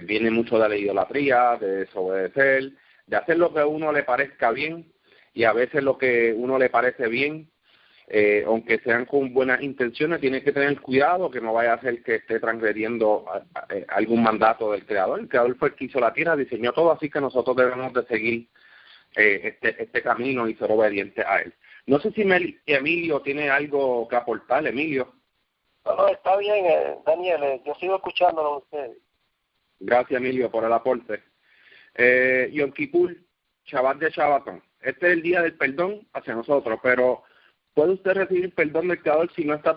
Viene mucho de la idolatría, de desobedecer, de hacer lo que a uno le parezca bien, y a veces lo que uno le parece bien, aunque sean con buenas intenciones, tiene que tener cuidado que no vaya a ser que esté transgrediendo algún mandato del Creador. El Creador fue el que hizo la tierra, diseñó todo, así que nosotros debemos de seguir este camino y ser obedientes a él. No sé si Emilio tiene algo que aportar. Emilio. No, está bien, Daniel, yo sigo escuchándolo a ustedes. Gracias, Emilio, por el aporte. Yom Kippur, Shabbat de Shabbatón. Este es el día del perdón hacia nosotros, pero ¿puede usted recibir perdón del Creador si no está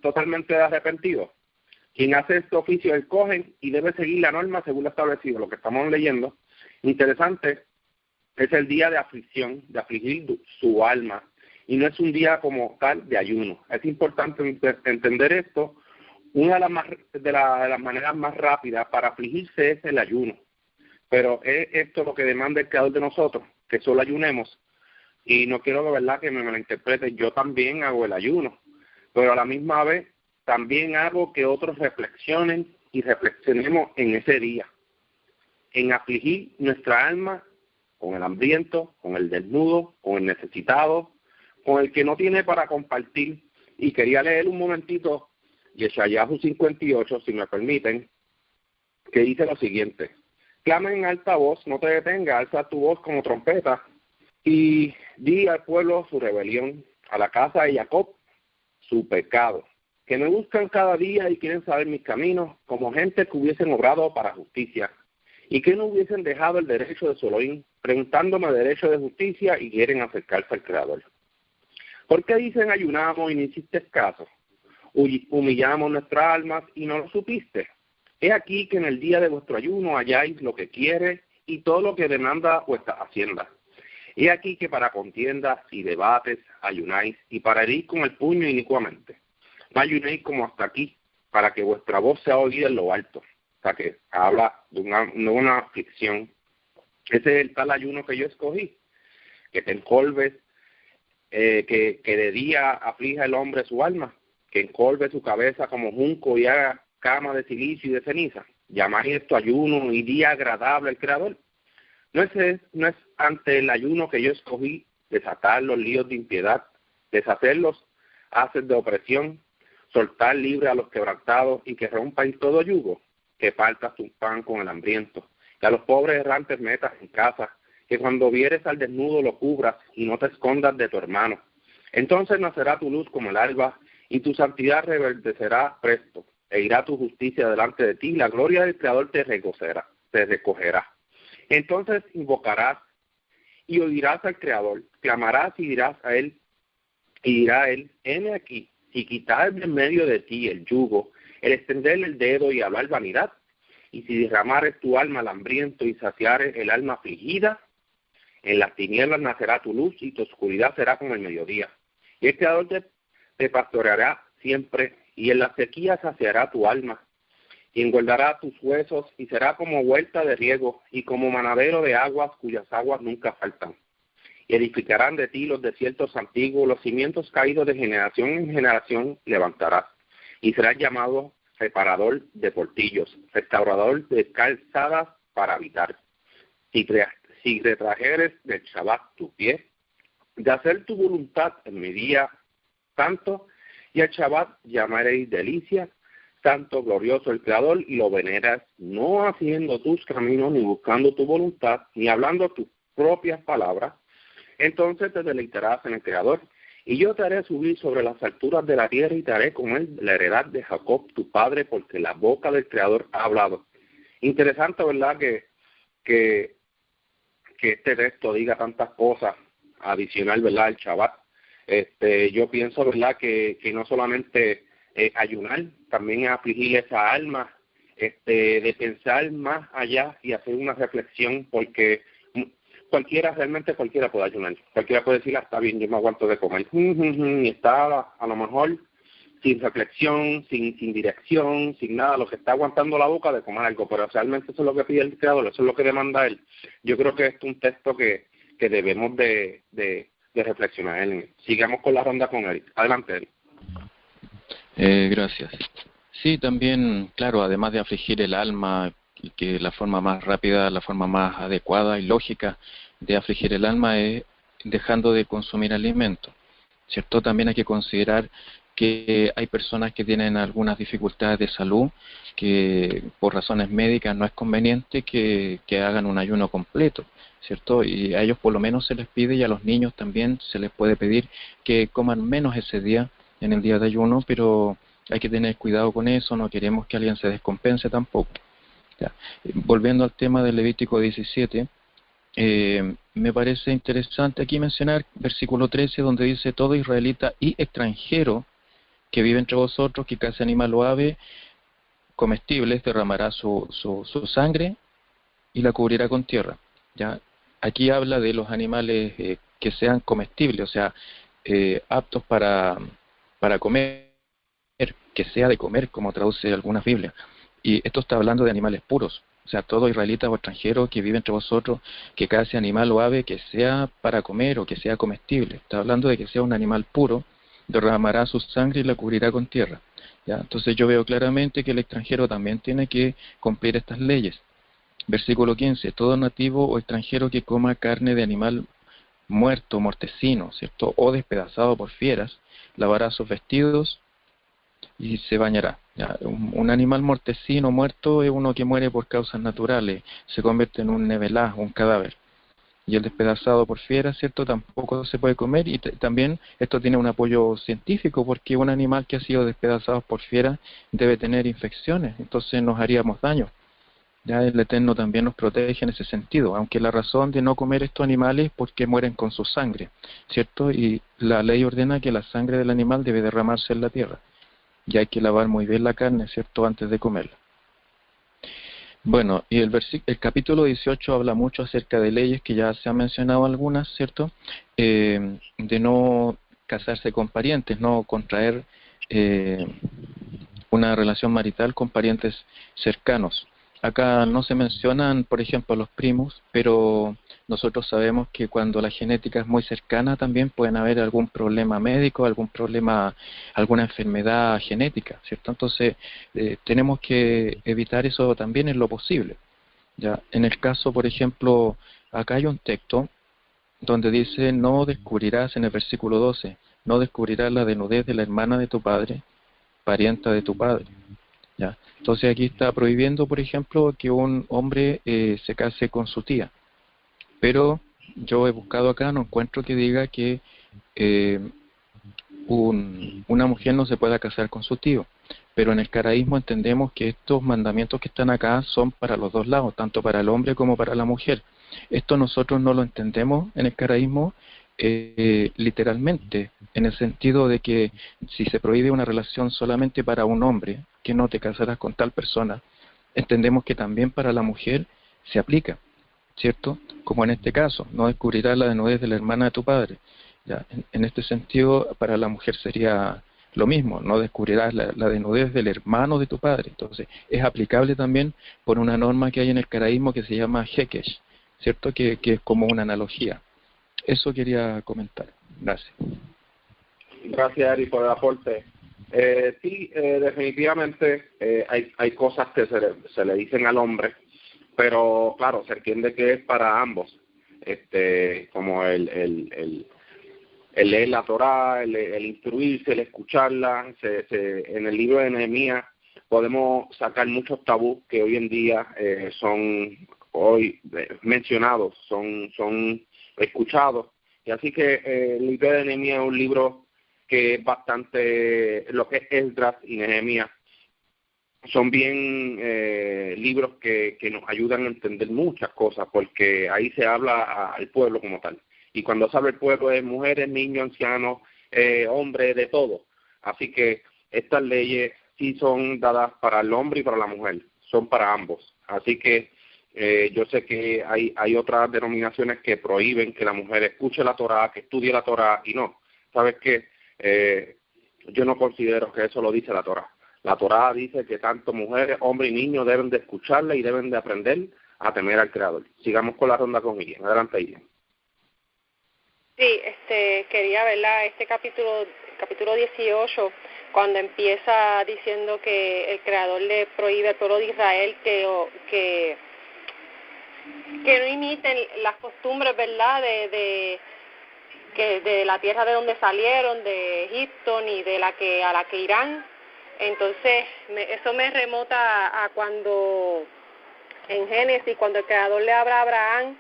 totalmente arrepentido? Quien hace este oficio es el Cohen y debe seguir la norma según lo establecido, lo que estamos leyendo. Interesante, es el día de aflicción, de afligir su alma, y no es un día como tal de ayuno. Es importante entender esto. Una de las maneras más rápidas para afligirse es el ayuno, pero es esto lo que demanda el Creador de nosotros, que solo ayunemos. Y no quiero, ¿verdad?, que me malinterpreten, yo también hago el ayuno, pero a la misma vez también hago que otros reflexionen y reflexionemos en ese día, en afligir nuestra alma con el hambriento, con el desnudo, con el necesitado, con el que no tiene para compartir. Y quería leer un momentito Yeshayahu 58, si me permiten, que dice lo siguiente: clama en alta voz, no te detengas, alza tu voz como trompeta, y di al pueblo su rebelión, a la casa de Jacob su pecado, que me buscan cada día y quieren saber mis caminos, como gente que hubiesen obrado para justicia, y que no hubiesen dejado el derecho de su Elohim, preguntándome derecho de justicia, y quieren acercarse al Creador. ¿Por qué dicen ayunamos y no hiciste caso? Humillamos nuestras almas y no lo supiste. He aquí que en el día de vuestro ayuno halláis lo que quiere y todo lo que demanda vuestra hacienda. He aquí que para contiendas y debates ayunáis, y para herir con el puño inicuamente. No ayunéis como hasta aquí, para que vuestra voz sea oída en lo alto. O sea, que habla de una aflicción. Ese es el tal ayuno que yo escogí, que te encolves, que de día aflija el hombre su alma, que encolve su cabeza como junco y haga cama de silicio y de ceniza. Llamáis esto ayuno y día agradable al Creador. No es ante el ayuno que yo escogí desatar los líos de impiedad, deshacer los haces de opresión, soltar libre a los quebrantados y que rompan todo yugo, que partas tu pan con el hambriento, que a los pobres errantes metas en casa, que cuando vieres al desnudo lo cubras y no te escondas de tu hermano. Entonces nacerá tu luz como el alba y tu santidad reverdecerá presto, e irá tu justicia delante de ti, la gloria del Creador te recogerá. Entonces invocarás y oirás al Creador, clamarás y dirás a él, y dirá a él: heme aquí, y quitar de en medio de ti el yugo, el extenderle el dedo y hablar vanidad, y si derramares tu alma al hambriento y saciares el alma afligida, en las tinieblas nacerá tu luz y tu oscuridad será como el mediodía. Y el Creador te pastoreará siempre, y en la sequía saciará tu alma, y engordará tus huesos, y será como huerta de riego, y como manadero de aguas cuyas aguas nunca faltan. Y edificarán de ti los desiertos antiguos, los cimientos caídos de generación en generación levantarás, y serás llamado reparador de portillos, restaurador de calzadas para habitar. Si retrajeres del Shabbat tu pie, de hacer tu voluntad en mi día santo, y al Shabbat llamaréis delicia, santo, glorioso el Creador, y lo veneras, no haciendo tus caminos, ni buscando tu voluntad, ni hablando tus propias palabras. Entonces te deleitarás en el Creador, y yo te haré subir sobre las alturas de la tierra, y te haré comer la heredad de Jacob tu padre, porque la boca del Creador ha hablado. Interesante, ¿verdad?, que este texto diga tantas cosas adicional, ¿verdad?, al Shabbat. Yo pienso, ¿verdad?, que no solamente ayunar, también afligir esa alma, de pensar más allá y hacer una reflexión, porque realmente cualquiera puede ayunar. Cualquiera puede decir: está bien, yo me aguanto de comer. Y está a lo mejor sin reflexión, sin dirección, sin nada, lo que está aguantando la boca de comer algo, pero realmente eso es lo que pide el Creador, eso es lo que demanda Él. Yo creo que es un texto que debemos de reflexionar en él. Sigamos con la ronda con Eric. Adelante, Eric. Gracias. Sí, también, claro, además de afligir el alma, y que la forma más rápida, la forma más adecuada y lógica de afligir el alma es dejando de consumir alimentos, ¿cierto? También hay que considerar que hay personas que tienen algunas dificultades de salud, que por razones médicas no es conveniente que hagan un ayuno completo, ¿cierto? Y a ellos por lo menos se les pide, y a los niños también se les puede pedir que coman menos ese día, en el día de ayuno, pero hay que tener cuidado con eso, no queremos que alguien se descompense tampoco. Ya. Volviendo al tema del Levítico 17, me parece interesante aquí mencionar versículo 13, donde dice: todo israelita y extranjero que vive entre vosotros, que case animal o ave, comestibles, derramará su sangre y la cubrirá con tierra. ¿Ya? Aquí habla de los animales que sean comestibles, o sea, aptos para comer, que sea de comer, como traduce algunas Biblias. Y esto está hablando de animales puros, o sea, todo israelita o extranjero que vive entre vosotros, que case animal o ave que sea para comer o que sea comestible. Está hablando de que sea un animal puro, derramará su sangre y la cubrirá con tierra. ¿Ya? Entonces yo veo claramente que el extranjero también tiene que cumplir estas leyes. Versículo 15, todo nativo o extranjero que coma carne de animal muerto, mortecino, ¿cierto? O despedazado por fieras, lavará sus vestidos y se bañará. ¿Ya? Un animal mortecino, muerto, es uno que muere por causas naturales, se convierte en un nevelá, un cadáver. Y el despedazado por fieras, ¿cierto? Tampoco se puede comer, y también esto tiene un apoyo científico, porque un animal que ha sido despedazado por fieras debe tener infecciones, entonces nos haríamos daño. Ya el Eterno también nos protege en ese sentido, aunque la razón de no comer estos animales es porque mueren con su sangre, ¿cierto? Y la ley ordena que la sangre del animal debe derramarse en la tierra, y hay que lavar muy bien la carne, ¿cierto?, antes de comerla. Bueno, y el capítulo 18 habla mucho acerca de leyes que ya se han mencionado algunas, ¿cierto? De no casarse con parientes, no contraer una relación marital con parientes cercanos. Acá no se mencionan, por ejemplo, los primos, pero nosotros sabemos que cuando la genética es muy cercana también pueden haber algún problema médico, algún problema, alguna enfermedad genética, ¿cierto? Entonces tenemos que evitar eso también en lo posible. Ya, en el caso, por ejemplo, acá hay un texto donde dice: no descubrirás, en el versículo 12, no descubrirás la desnudez de la hermana de tu padre, parienta de tu padre. ¿Ya? Entonces aquí está prohibiendo, por ejemplo, que un hombre se case con su tía. Pero yo he buscado acá, no encuentro que diga que una mujer no se pueda casar con su tío. Pero en el caraísmo entendemos que estos mandamientos que están acá son para los dos lados, tanto para el hombre como para la mujer. Esto nosotros no lo entendemos en el caraísmo literalmente, en el sentido de que si se prohíbe una relación solamente para un hombre, que no te casarás con tal persona, entendemos que también para la mujer se aplica, ¿cierto? Como en este caso, no descubrirás la desnudez de la hermana de tu padre. Ya, en este sentido, para la mujer sería lo mismo, no descubrirás la desnudez del hermano de tu padre. Entonces, es aplicable también por una norma que hay en el caraísmo que se llama Hekesh, ¿cierto? Que es como una analogía. Eso quería comentar. Gracias. Gracias, Ari, por el aporte. Sí, definitivamente hay cosas que se le dicen al hombre, pero claro, se entiende que es para ambos, como el leer la Torá, el instruirse, el escucharla. En el libro de Nehemías podemos sacar muchos tabús que hoy en día son mencionados, son escuchados. Y así que el libro de Nehemías es un libro que es bastante, lo que es Esdras y Nehemías son bien libros que nos ayudan a entender muchas cosas, porque ahí se habla al pueblo como tal. Y cuando se habla el pueblo es mujeres, niños, ancianos, hombres, de todo. Así que estas leyes sí son dadas para el hombre y para la mujer, son para ambos. Así que yo sé que hay otras denominaciones que prohíben que la mujer escuche la Torá, que estudie la Torá, y no. ¿Sabes qué? Yo no considero que eso lo dice la Torá. La Torá dice que tanto mujeres, hombres y niños deben de escucharla y deben de aprender a temer al Creador. Sigamos con la ronda con Ian. Adelante, Ian. Sí, quería verla, capítulo 18, cuando empieza diciendo que el Creador le prohíbe al pueblo de Israel que no imiten las costumbres, ¿verdad?, de la tierra de donde salieron, de Egipto, ni de a la que irán. Entonces, eso me remota a cuando en Génesis, cuando el Creador le habla a Abraham,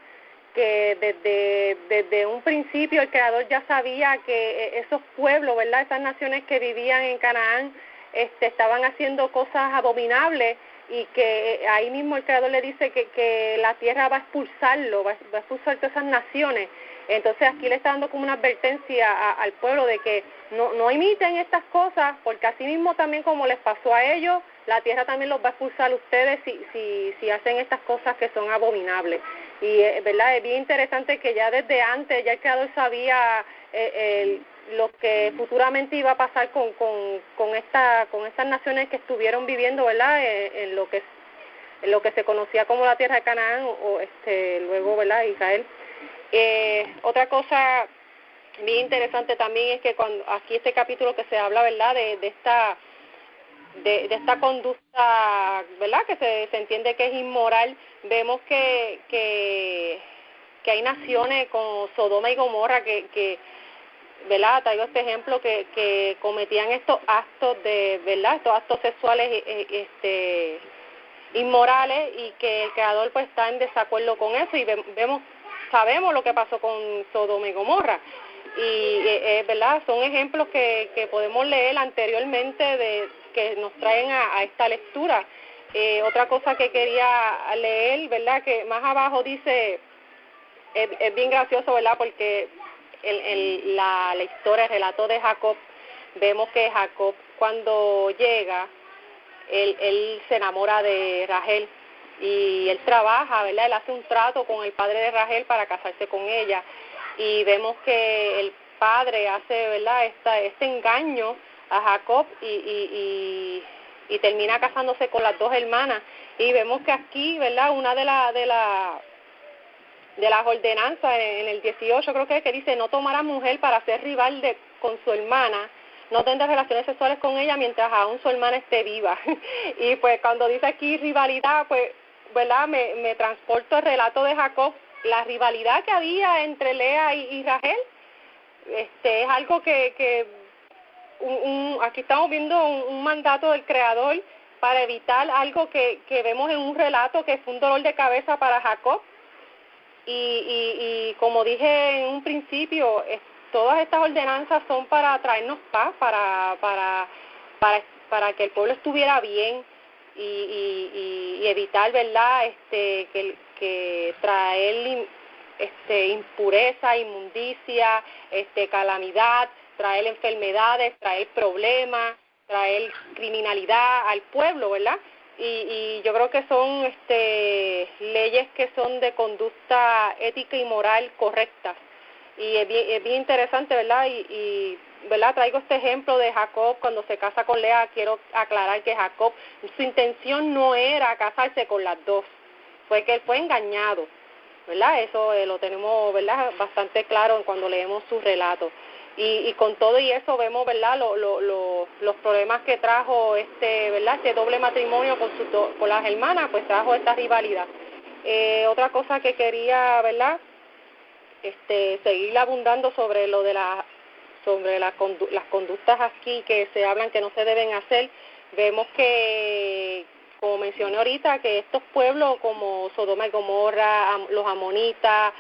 que desde un principio el Creador ya sabía que esos pueblos, ¿verdad?, esas naciones que vivían en Canaán, estaban haciendo cosas abominables, y que ahí mismo el Creador le dice que la tierra va a expulsarlo, va a expulsar todas esas naciones. Entonces aquí le está dando como una advertencia al pueblo de que no imiten estas cosas, porque así mismo también como les pasó a ellos, la tierra también los va a expulsar a ustedes si hacen estas cosas que son abominables. Y verdad, es bien interesante que ya desde antes ya el Creador sabía lo que futuramente iba a pasar con estas naciones que estuvieron viviendo, verdad, en lo que se conocía como la tierra de Canaán o luego, verdad, Israel. Otra cosa bien interesante también es que cuando aquí este capítulo que se habla, verdad, de esta conducta, verdad, que se entiende que es inmoral, vemos que hay naciones como Sodoma y Gomorra que verdad, traigo este ejemplo, que cometían estos actos de, verdad, estos actos sexuales inmorales, y que el Creador pues está en desacuerdo con eso, y sabemos lo que pasó con Sodoma y Gomorra, y verdad, son ejemplos que podemos leer anteriormente que nos traen a esta lectura. Otra cosa que quería leer, verdad, que más abajo dice, es bien gracioso, verdad, porque la historia, el relato de Jacob, vemos que Jacob cuando llega, él se enamora de Rachel, y él trabaja, ¿verdad? Él hace un trato con el padre de Rachel para casarse con ella, y vemos que el padre hace, ¿verdad?, este engaño a Jacob y termina casándose con las dos hermanas, y vemos que aquí, ¿verdad?, una de las ordenanzas en el 18 creo que dice: no tomará mujer para ser rival con su hermana, no tendrá relaciones sexuales con ella mientras aún su hermana esté viva. Y pues cuando dice aquí rivalidad, pues, ¿verdad?, me transporto al relato de Jacob, la rivalidad que había entre Lea y Rachel. Es algo que aquí estamos viendo un mandato del Creador para evitar algo que vemos en un relato que fue un dolor de cabeza para Jacob. Y como dije en un principio, todas estas ordenanzas son para traernos paz, para que el pueblo estuviera bien, y evitar, ¿verdad?, que traer impureza, inmundicia, calamidad, traer enfermedades, traer problemas, traer criminalidad al pueblo, ¿verdad? Y yo creo que son leyes que son de conducta ética y moral correctas, y es bien interesante, ¿verdad? Y ¿verdad?, traigo este ejemplo de Jacob cuando se casa con Lea. Quiero aclarar que Jacob, su intención no era casarse con las dos, fue que él fue engañado, ¿verdad? Eso lo tenemos, ¿verdad?, bastante claro cuando leemos su relato. Y con todo y eso vemos, ¿verdad?, los problemas que trajo ¿verdad?, este doble matrimonio con las hermanas, pues trajo esta rivalidad. Otra cosa que quería, ¿verdad?, seguir abundando sobre lo de las conductas aquí que se hablan que no se deben hacer. Vemos que, como mencioné ahorita, que estos pueblos como Sodoma y Gomorra, los amonitas,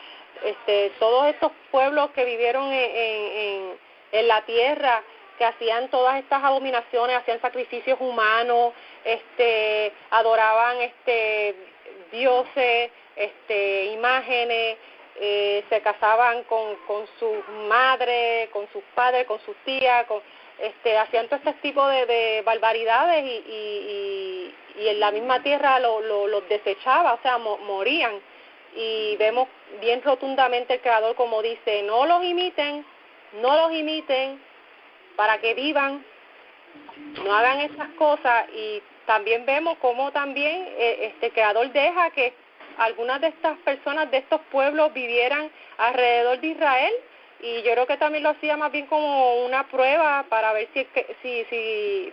todos estos pueblos que vivieron en la tierra, que hacían todas estas abominaciones, hacían sacrificios humanos, adoraban dioses, imágenes, se casaban con sus madres, con sus padres, con sus tías, hacían todo este tipo de barbaridades, y en la misma tierra los desechaba, o sea, morían. Y vemos bien rotundamente el Creador como dice: no los imiten, para que vivan, no hagan esas cosas. Y también vemos cómo también el Creador deja que algunas de estas personas de estos pueblos vivieran alrededor de Israel, y yo creo que también lo hacía más bien como una prueba para ver si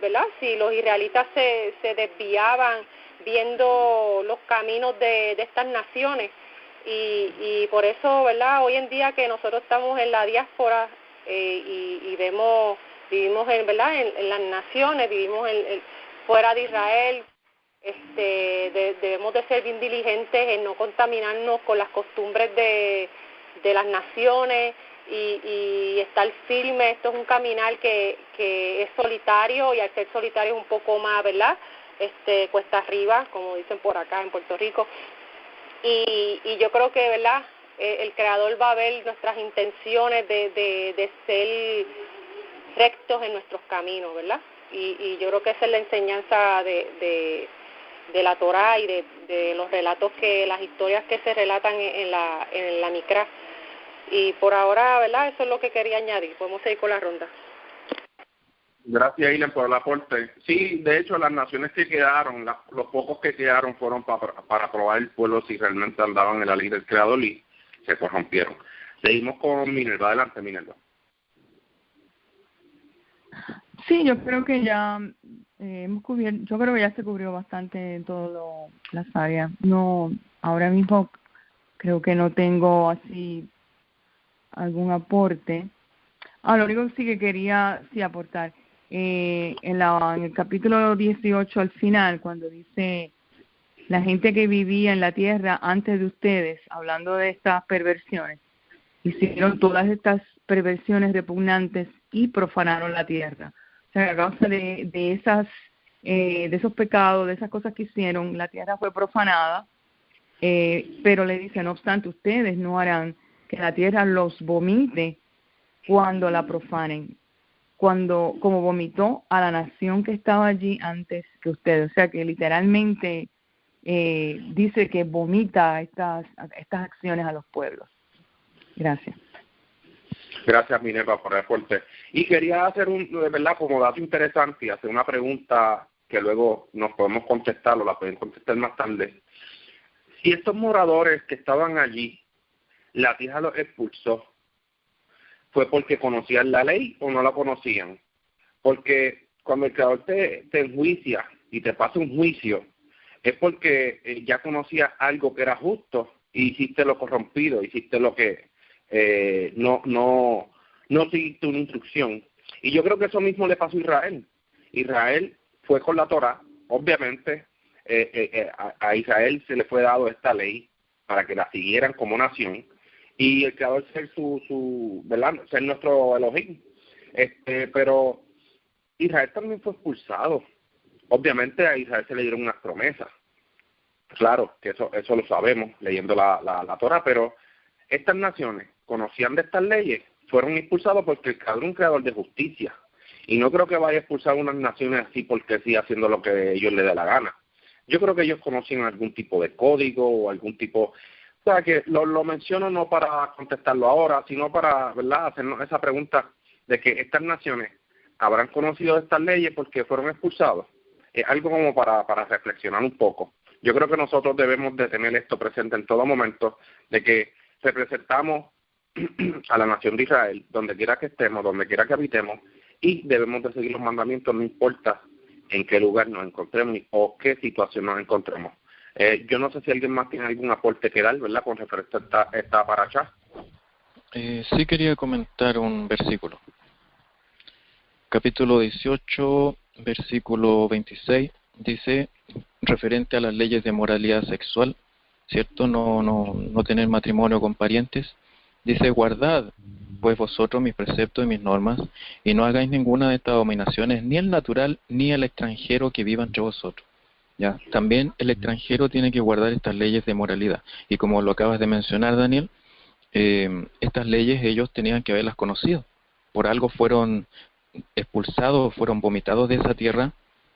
¿verdad?, si los israelitas se desviaban viendo los caminos de estas naciones. Y por eso, ¿verdad?, hoy en día que nosotros estamos en la diáspora y vivimos ¿verdad?, en las naciones, vivimos fuera de Israel, debemos de ser bien diligentes en no contaminarnos con las costumbres de las naciones y estar firmes. Esto es un caminar que es solitario, y al ser solitario es un poco más, ¿verdad?, cuesta arriba, como dicen por acá en Puerto Rico. Y yo creo que, ¿verdad?, el Creador va a ver nuestras intenciones de ser rectos en nuestros caminos, ¿verdad? Y yo creo que esa es la enseñanza de la Torá y de los relatos las historias que se relatan en la Mikra. Y por ahora, ¿verdad? Eso es lo que quería añadir. Podemos seguir con la ronda. Gracias, Ilen, por el aporte. Sí, de hecho, las naciones que quedaron, los pocos que quedaron fueron para probar el pueblo si realmente andaban en la ley del Creador y se corrompieron. Seguimos con Minerva. Adelante, Minerva. Sí, yo creo que ya hemos cubierto, yo creo que ya se cubrió bastante en todas las áreas. No, ahora mismo creo que no tengo así algún aporte. Lo único que sí que quería aportar, en el capítulo 18 al final, cuando dice la gente que vivía en la tierra antes de ustedes, hablando de estas perversiones, hicieron todas estas perversiones repugnantes y profanaron la tierra. O sea, a causa de esos pecados, de esas cosas que hicieron, la tierra fue profanada, pero le dice, no obstante, ustedes no harán que la tierra los vomite cuando la profanen, como vomitó a la nación que estaba allí antes que ustedes. O sea, que literalmente dice que vomita estas acciones a los pueblos. Gracias. Gracias, Minerva, por el aporte. Y quería hacer de verdad, como dato interesante, y hacer una pregunta que luego nos podemos contestar o la pueden contestar más tarde. Si estos moradores que estaban allí, la tierra los expulsó, ¿fue porque conocían la ley o no la conocían? Porque cuando el Creador te enjuicia y te pasa un juicio, es porque ya conocías algo que era justo y hiciste lo corrompido, hiciste lo que no seguiste una instrucción. Y yo creo que eso mismo le pasó a Israel. Israel fue con la Torá, obviamente a Israel se le fue dado esta ley para que la siguieran como nación, y el Creador ser ¿verdad? Ser nuestro Elohim. Pero Israel también fue expulsado. Obviamente a Israel se le dieron unas promesas. Claro, que eso lo sabemos leyendo la Torá, pero estas naciones conocían de estas leyes, fueron expulsados porque el Creador es un creador de justicia. Y no creo que vaya a expulsar a unas naciones así porque sí, haciendo lo que ellos les dé la gana. Yo creo que ellos conocían algún tipo de código o algún tipo... O sea, que lo menciono no para contestarlo ahora, sino para, ¿verdad?, hacernos esa pregunta de que estas naciones habrán conocido estas leyes porque fueron expulsados. Es algo como para reflexionar un poco. Yo creo que nosotros debemos de tener esto presente en todo momento, de que representamos a la nación de Israel, donde quiera que estemos, donde quiera que habitemos, y debemos de seguir los mandamientos, no importa en qué lugar nos encontremos o qué situación nos encontremos. Yo no sé si alguien más tiene algún aporte que dar, ¿verdad?, con referencia a esta paracha. Sí quería comentar un versículo. Capítulo 18, versículo 26, dice, referente a las leyes de moralidad sexual, ¿cierto? No tener matrimonio con parientes. Dice, guardad pues vosotros mis preceptos y mis normas, y no hagáis ninguna de estas abominaciones, ni el natural, ni el extranjero que viva entre vosotros. ¿Ya? También el extranjero tiene que guardar estas leyes de moralidad. Y como lo acabas de mencionar, Daniel, estas leyes ellos tenían que haberlas conocido. Por algo fueron expulsados, fueron vomitados de esa tierra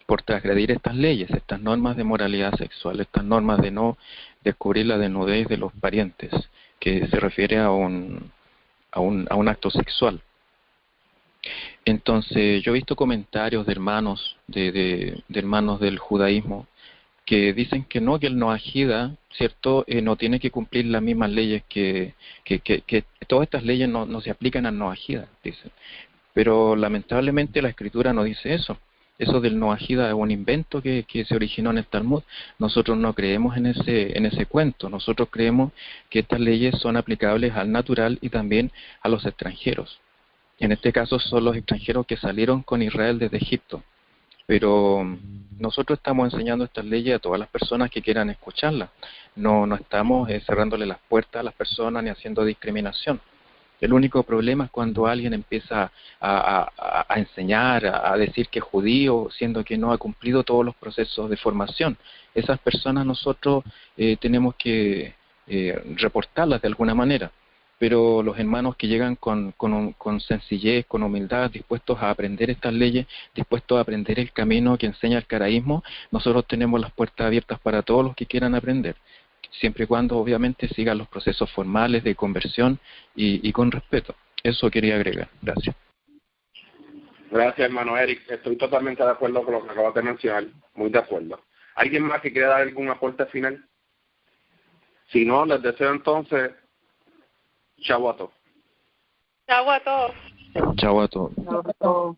por transgredir estas leyes, estas normas de moralidad sexual, estas normas de no descubrir la desnudez de los parientes, que se refiere a un acto sexual. Entonces, yo he visto comentarios de hermanos, de hermanos del judaísmo, que dicen que no, que el noajida, ¿cierto?, no tiene que cumplir las mismas leyes que todas estas leyes no se aplican al noajida, dicen. Pero lamentablemente la escritura no dice eso. Eso del noajida es un invento que se originó en el Talmud. Nosotros no creemos en ese cuento. Nosotros creemos que estas leyes son aplicables al natural y también a los extranjeros. En este caso son los extranjeros que salieron con Israel desde Egipto. Pero nosotros estamos enseñando estas leyes a todas las personas que quieran escucharlas. No estamos cerrándole las puertas a las personas ni haciendo discriminación. El único problema es cuando alguien empieza a enseñar, a decir que es judío, siendo que no ha cumplido todos los procesos de formación. Esas personas nosotros tenemos que reportarlas de alguna manera. Pero los hermanos que llegan con sencillez, con humildad, dispuestos a aprender estas leyes, dispuestos a aprender el camino que enseña el caraísmo, nosotros tenemos las puertas abiertas para todos los que quieran aprender, siempre y cuando obviamente sigan los procesos formales de conversión y con respeto. Eso quería agregar. Gracias. Gracias, hermano Eric. Estoy totalmente de acuerdo con lo que acabas de mencionar. Muy de acuerdo. ¿Alguien más que quiera dar algún aporte final? Si no, les deseo entonces chau a todos. Chau a todos. Chao a todos. Chao a todos.